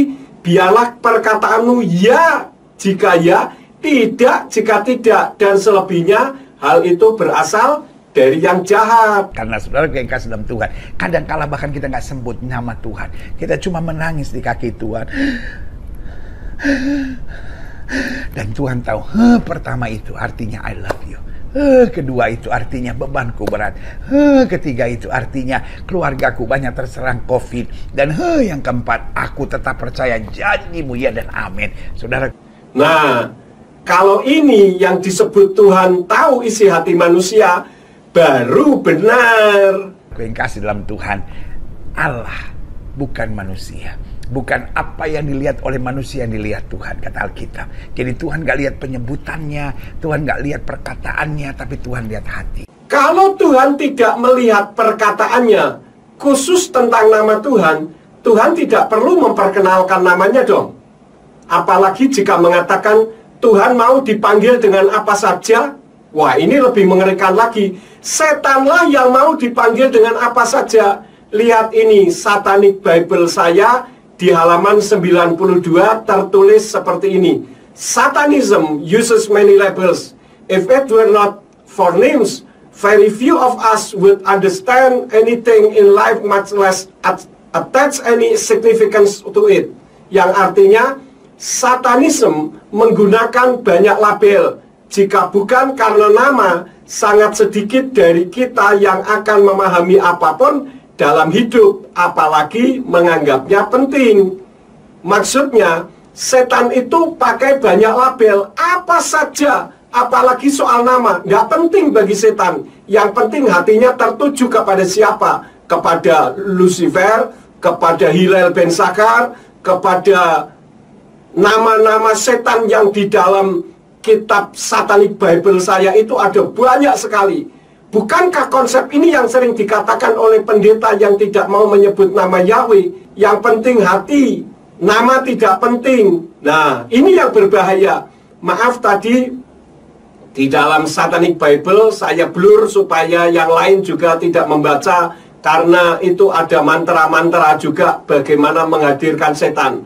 biarlah perkataanmu ya jika ya, tidak jika tidak, dan selebihnya hal itu berasal dari yang jahat. Karena saudara yang kasih dalam Tuhan, kadang-kala bahkan kita nggak sebut nama Tuhan, kita cuma menangis di kaki Tuhan. Dan Tuhan tahu, pertama itu artinya I love you. Kedua itu artinya bebanku berat. Ketiga itu artinya keluargaku banyak terserang COVID. Dan yang keempat, aku tetap percaya janjimu ya dan amin. Saudara. Nah, kalau ini yang disebut Tuhan tahu isi hati manusia, baru benar. Yang kasih dalam Tuhan, Allah bukan manusia. Bukan apa yang dilihat oleh manusia yang dilihat Tuhan, kata Alkitab. Jadi Tuhan gak lihat penyebutannya, Tuhan gak lihat perkataannya, tapi Tuhan lihat hati. Kalau Tuhan tidak melihat perkataannya, khusus tentang nama Tuhan, Tuhan tidak perlu memperkenalkan namanya dong. Apalagi jika mengatakan Tuhan mau dipanggil dengan apa saja. Wah, ini lebih mengerikan lagi. Setanlah yang mau dipanggil dengan apa saja. Lihat ini, Satanic Bible saya di halaman 92 tertulis seperti ini. Satanism uses many labels. If it were not for names, very few of us would understand anything in life, much less attach any significance to it. Yang artinya, Satanism menggunakan banyak label. Jika bukan karena nama, sangat sedikit dari kita yang akan memahami apapun dalam hidup, apalagi menganggapnya penting. Maksudnya, setan itu pakai banyak label, apa saja, apalagi soal nama, nggak penting bagi setan. Yang penting hatinya tertuju kepada siapa? Kepada Lucifer, kepada Hillel ben Zakar, kepada nama-nama setan yang di dalam kitab Satanic Bible saya itu ada banyak sekali. Bukankah konsep ini yang sering dikatakan oleh pendeta yang tidak mau menyebut nama Yahweh? Yang penting hati, nama tidak penting. Nah, ini yang berbahaya. Maaf tadi, di dalam Satanic Bible saya blur supaya yang lain juga tidak membaca, karena itu ada mantra-mantra juga bagaimana menghadirkan setan.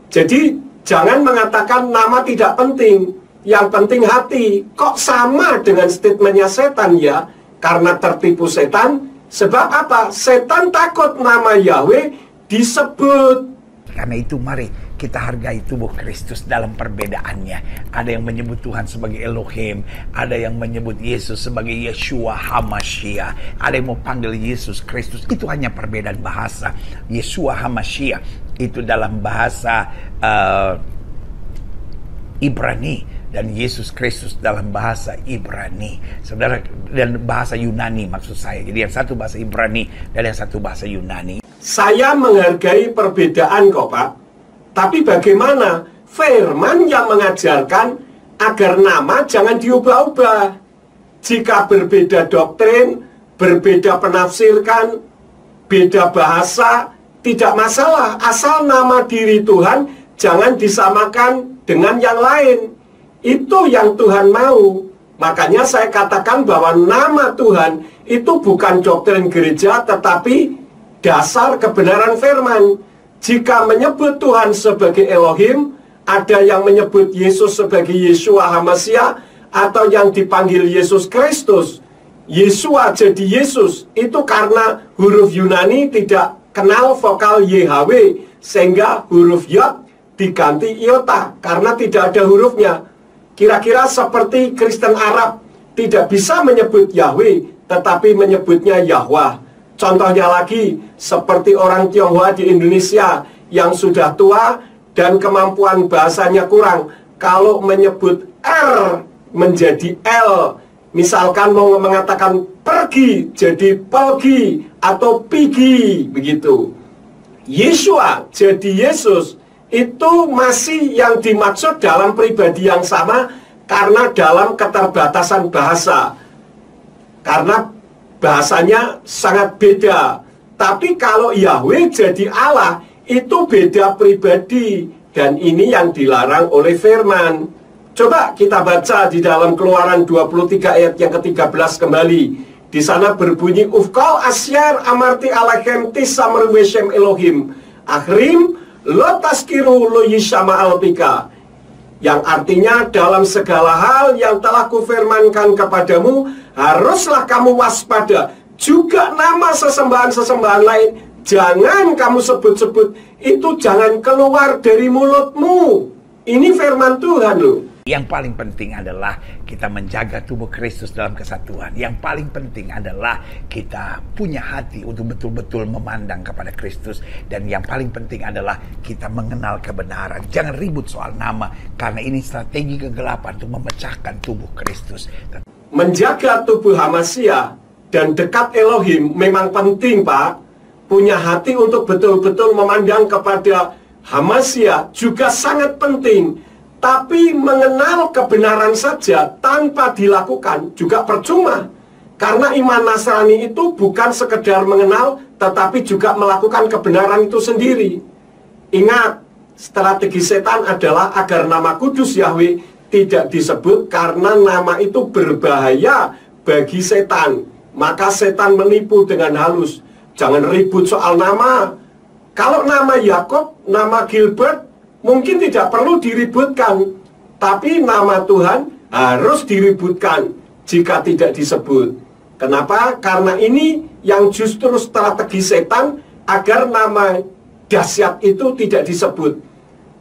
Jadi, jangan mengatakan nama tidak penting. Yang penting hati. Kok sama dengan statementnya setan ya? Karena tertipu setan. Sebab apa? Setan takut nama Yahweh disebut. Karena itu mari kita hargai tubuh Kristus dalam perbedaannya. Ada yang menyebut Tuhan sebagai Elohim, ada yang menyebut Yesus sebagai Yeshua HaMashiach, ada yang mau panggil Yesus Kristus. Itu hanya perbedaan bahasa. Yeshua HaMashiach itu dalam bahasa Ibrani, dan Yesus Kristus dalam bahasa Ibrani, saudara, dan bahasa Yunani maksud saya. Jadi yang satu bahasa Ibrani dan yang satu bahasa Yunani. Saya menghargai perbedaan kok Pak, tapi bagaimana firman yang mengajarkan agar nama jangan diubah-ubah? Jika berbeda doktrin, berbeda penafsirkan, beda bahasa, tidak masalah, asal nama diri Tuhan jangan disamakan dengan yang lain. Itu yang Tuhan mau. Makanya saya katakan bahwa nama Tuhan itu bukan doktrin gereja, tetapi dasar kebenaran firman. Jika menyebut Tuhan sebagai Elohim, ada yang menyebut Yesus sebagai Yeshua HaMashiach, atau yang dipanggil Yesus Kristus. Yeshua jadi Yesus, itu karena huruf Yunani tidak kenal vokal YHWH, sehingga huruf Yod diganti iota, karena tidak ada hurufnya. Kira-kira seperti Kristen Arab tidak bisa menyebut Yahweh, tetapi menyebutnya Yahweh. Contohnya lagi, seperti orang Tionghoa di Indonesia yang sudah tua dan kemampuan bahasanya kurang. Kalau menyebut R menjadi L, misalkan mau mengatakan pergi jadi pelgi atau pigi, begitu. Yeshua jadi Yesus, itu masih yang dimaksud dalam pribadi yang sama, karena dalam keterbatasan bahasa, karena bahasanya sangat beda. Tapi kalau Yahweh jadi Allah, itu beda pribadi, dan ini yang dilarang oleh firman. Coba kita baca di dalam Keluaran 23 ayat yang ke-13 kembali. Di sana berbunyi, Ufkal asyar amarti alachem tisamar weshem Elohim akhrim lo taskiru lo yishama alpika, yang artinya dalam segala hal yang telah kufirmankan kepadamu, haruslah kamu waspada. Juga nama sesembahan-sesembahan lain jangan kamu sebut-sebut, itu jangan keluar dari mulutmu. Ini firman Tuhan loh. Yang paling penting adalah kita menjaga tubuh Kristus dalam kesatuan. Yang paling penting adalah kita punya hati untuk betul-betul memandang kepada Kristus. Dan yang paling penting adalah kita mengenal kebenaran. Jangan ribut soal nama, karena ini strategi kegelapan untuk memecahkan tubuh Kristus. Menjaga tubuh HaMashiach dan dekat Elohim memang penting, Pak. Punya hati untuk betul-betul memandang kepada HaMashiach juga sangat penting. Tapi mengenal kebenaran saja tanpa dilakukan juga percuma. Karena iman Nasrani itu bukan sekedar mengenal, tetapi juga melakukan kebenaran itu sendiri. Ingat, strategi setan adalah agar nama kudus Yahweh tidak disebut, karena nama itu berbahaya bagi setan. Maka setan menipu dengan halus. Jangan ribut soal nama. Kalau nama Yakub, nama Gilbert, mungkin tidak perlu diributkan, tapi nama Tuhan harus diributkan jika tidak disebut. Kenapa? Karena ini yang justru strategi setan agar nama dahsyat itu tidak disebut.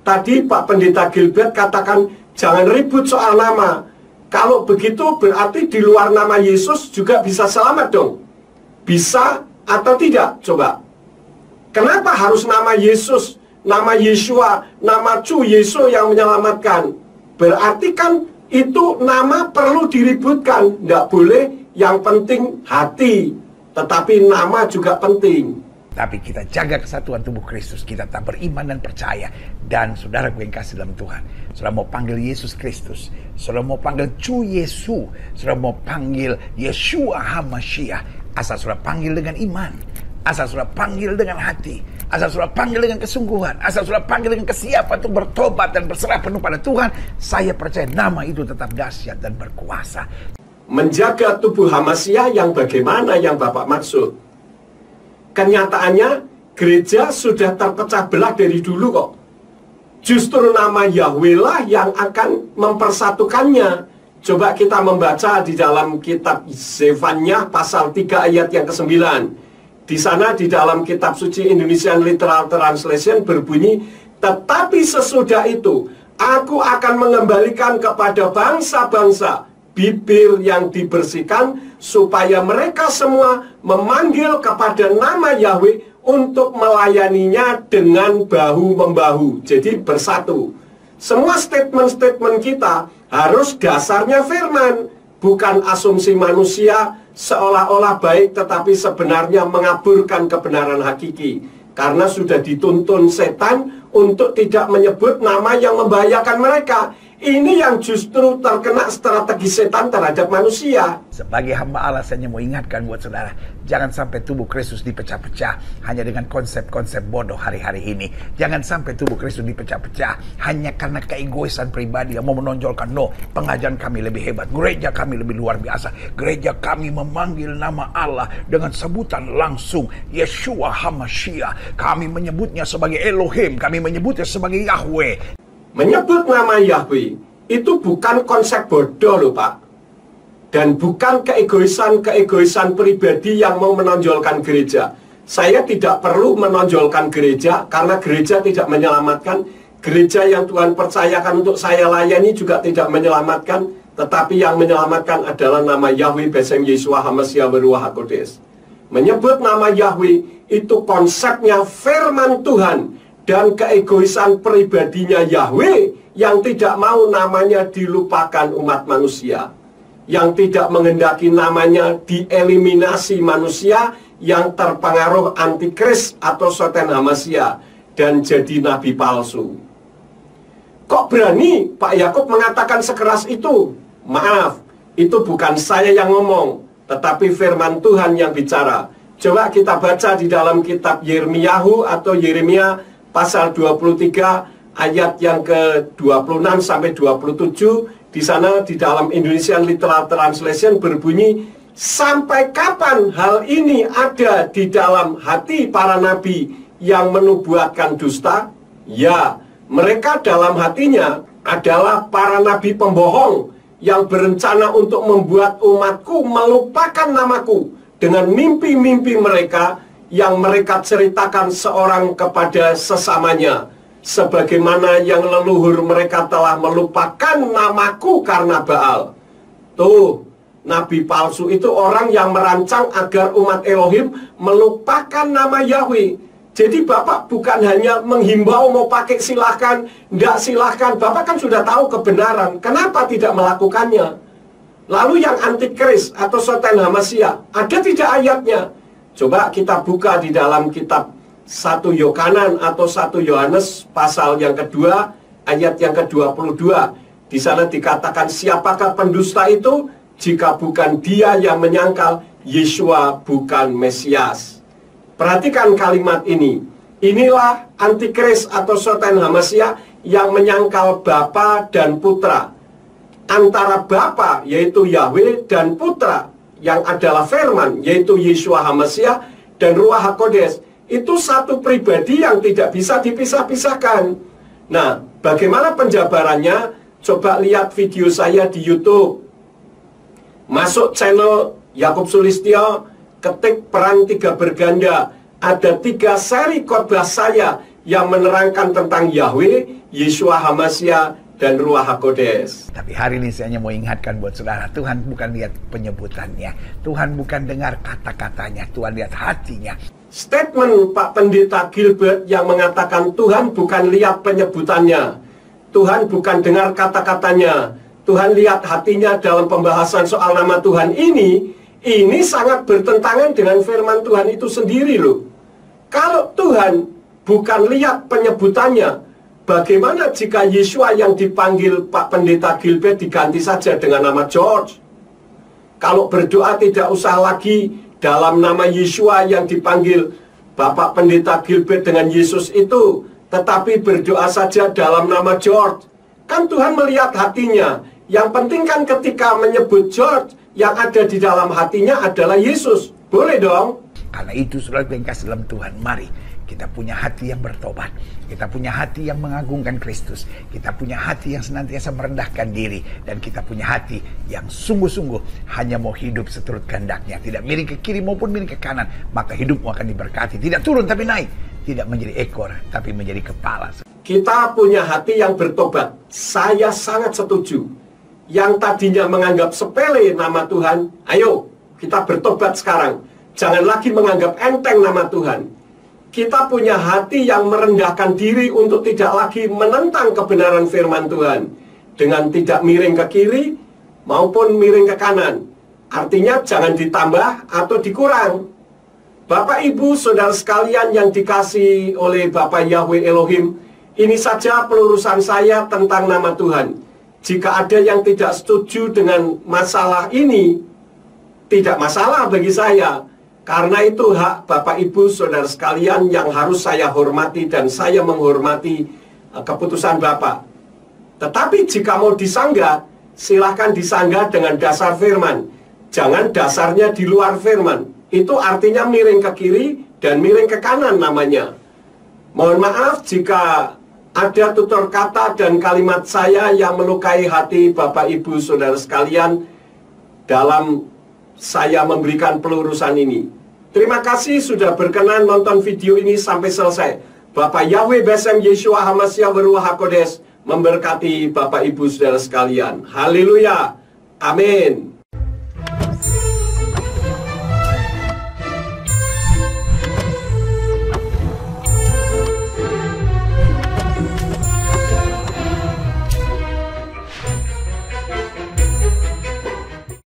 Tadi Pak Pendeta Gilbert katakan jangan ribut soal nama. Kalau begitu berarti di luar nama Yesus juga bisa selamat dong. Bisa atau tidak? Coba. Kenapa harus nama Yesus, nama Yeshua, nama Cu Yesus yang menyelamatkan? Berarti kan itu nama perlu diributkan. Nggak boleh, yang penting hati. Tetapi nama juga penting. Tapi kita jaga kesatuan tubuh Kristus. Kita tak beriman dan percaya. Dan saudara gue yang kasih dalam Tuhan, saudara mau panggil Yesus Kristus, saudara mau panggil Cu Yesus, saudara mau panggil Yeshua HaMashiach, asal saudara panggil dengan iman, asal saudara panggil dengan hati, asal saudara panggil dengan kesungguhan, asal saudara panggil dengan kesiapan untuk bertobat dan berserah penuh pada Tuhan, saya percaya nama itu tetap dahsyat dan berkuasa. Menjaga tubuh HaMashiach yang bagaimana yang Bapak maksud? Kenyataannya gereja sudah terpecah belah dari dulu kok. Justru nama Yahweh lah yang akan mempersatukannya. Coba kita membaca di dalam kitab Zefanya pasal 3 ayat yang ke-9. Di sana di dalam kitab suci Indonesian Literal Translation berbunyi, Tetapi sesudah itu, aku akan mengembalikan kepada bangsa-bangsa bibir yang dibersihkan, supaya mereka semua memanggil kepada nama Yahweh untuk melayaninya dengan bahu-membahu. Jadi bersatu. Semua statement-statement kita harus dasarnya firman, bukan asumsi manusia seolah-olah baik tetapi sebenarnya mengaburkan kebenaran hakiki. Karena sudah dituntun setan untuk tidak menyebut nama yang membahayakan mereka. Ini yang justru terkena strategi setan terhadap manusia. Sebagai hamba Allah, saya mau ingatkan buat saudara, jangan sampai tubuh Kristus dipecah-pecah hanya dengan konsep-konsep bodoh hari-hari ini. Jangan sampai tubuh Kristus dipecah-pecah hanya karena keegoisan pribadi yang mau menonjolkan, no, pengajaran kami lebih hebat, gereja kami lebih luar biasa, gereja kami memanggil nama Allah dengan sebutan langsung, Yeshua HaMashiach. Kami menyebutnya sebagai Elohim, kami menyebutnya sebagai Yahweh. Menyebut nama Yahweh itu bukan konsep bodoh loh Pak. Dan bukan keegoisan pribadi yang mau menonjolkan gereja. Saya tidak perlu menonjolkan gereja karena gereja tidak menyelamatkan. Gereja yang Tuhan percayakan untuk saya layani juga tidak menyelamatkan. Tetapi yang menyelamatkan adalah nama Yahweh Besem Yeshua HaMashiach Beruah HaKodes. Menyebut nama Yahweh itu konsepnya firman Tuhan. Dan keegoisan pribadinya Yahweh yang tidak mau namanya dilupakan umat manusia, yang tidak menghendaki namanya dieliminasi manusia yang terpengaruh antikris atau Soten Hamasya dan jadi nabi palsu. Kok berani Pak Yakub mengatakan sekeras itu? Maaf, itu bukan saya yang ngomong, tetapi firman Tuhan yang bicara. Coba kita baca di dalam kitab Yirmiyahu atau Yeremia pasal 23 ayat yang ke-26 sampai 27. Di sana di dalam Indonesian Literal Translation berbunyi, sampai kapan hal ini ada di dalam hati para nabi yang menubuatkan dusta? Ya, mereka dalam hatinya adalah para nabi pembohong yang berencana untuk membuat umatku melupakan namaku dengan mimpi-mimpi mereka yang mereka ceritakan seorang kepada sesamanya, sebagaimana yang leluhur mereka telah melupakan namaku karena Baal. Tuh, nabi palsu itu orang yang merancang agar umat Elohim melupakan nama Yahweh. Jadi Bapak bukan hanya menghimbau mau pakai silahkan, enggak silahkan. Bapak kan sudah tahu kebenaran, kenapa tidak melakukannya? Lalu yang antikris atau Soten Hamasya, ada tidak ayatnya? Coba kita buka di dalam kitab 1 Yohanan atau 1 Yohanes pasal yang kedua, ayat yang ke-22. Di sana dikatakan, siapakah pendusta itu? Jika bukan dia yang menyangkal Yeshua bukan Mesias. Perhatikan kalimat ini. Inilah antikris atau Soten Hamasya yang menyangkal Bapa dan Putra. Antara Bapa yaitu Yahweh dan Putra yang adalah firman, yaitu Yeshua HaMashiach dan Ruach HaKodes, itu satu pribadi yang tidak bisa dipisah-pisahkan. Nah, bagaimana penjabarannya? Coba lihat video saya di YouTube. Masuk channel Yakub Sulistyo, ketik Perang Tiga Berganda. Ada 3 seri khotbah saya yang menerangkan tentang Yahweh, Yeshua HaMashiach, dan Ruach HaKodes. Tapi hari ini saya hanya mau ingatkan buat saudara, Tuhan bukan lihat penyebutannya, Tuhan bukan dengar kata-katanya, Tuhan lihat hatinya. Statement Pak Pendeta Gilbert yang mengatakan Tuhan bukan lihat penyebutannya, Tuhan bukan dengar kata-katanya, Tuhan lihat hatinya dalam pembahasan soal nama Tuhan ini sangat bertentangan dengan firman Tuhan itu sendiri loh. Kalau Tuhan bukan lihat penyebutannya, bagaimana jika Yeshua yang dipanggil Pak Pendeta Gilbert diganti saja dengan nama George? Kalau berdoa tidak usah lagi dalam nama Yeshua yang dipanggil Bapak Pendeta Gilbert dengan Yesus itu, tetapi berdoa saja dalam nama George. Kan Tuhan melihat hatinya. Yang penting kan ketika menyebut George, yang ada di dalam hatinya adalah Yesus. Boleh dong? Karena itu saudara yang kasih dalam Tuhan, mari kita punya hati yang bertobat. Kita punya hati yang mengagungkan Kristus. Kita punya hati yang senantiasa merendahkan diri. Dan kita punya hati yang sungguh-sungguh hanya mau hidup seturut kehendaknya. Tidak miring ke kiri maupun miring ke kanan. Maka hidupmu akan diberkati. Tidak turun tapi naik. tidak menjadi ekor, tapi menjadi kepala. Kita punya hati yang bertobat. Saya sangat setuju. Yang tadinya menganggap sepele nama Tuhan, ayo kita bertobat sekarang. Jangan lagi menganggap enteng nama Tuhan. Kita punya hati yang merendahkan diri untuk tidak lagi menentang kebenaran firman Tuhan. Dengan tidak miring ke kiri maupun miring ke kanan. Artinya jangan ditambah atau dikurang. Bapak, Ibu, Saudara sekalian yang dikasihi oleh Bapak Yahweh Elohim, ini saja pelurusan saya tentang nama Tuhan. Jika ada yang tidak setuju dengan masalah ini, tidak masalah bagi saya. Karena itu hak Bapak, Ibu, Saudara sekalian yang harus saya hormati dan saya menghormati keputusan Bapak. Tetapi jika mau disanggah, silahkan disanggah dengan dasar firman. Jangan dasarnya di luar firman. Itu artinya miring ke kiri dan miring ke kanan namanya. Mohon maaf jika ada tutur kata dan kalimat saya yang melukai hati Bapak, Ibu, Saudara sekalian dalam saya memberikan pelurusan ini. Terima kasih sudah berkenan nonton video ini sampai selesai. Bapak Yahweh Besem Yeshua Hamashiach Beruah HaKodesh memberkati Bapak, Ibu, Saudara sekalian. Haleluya. Amin.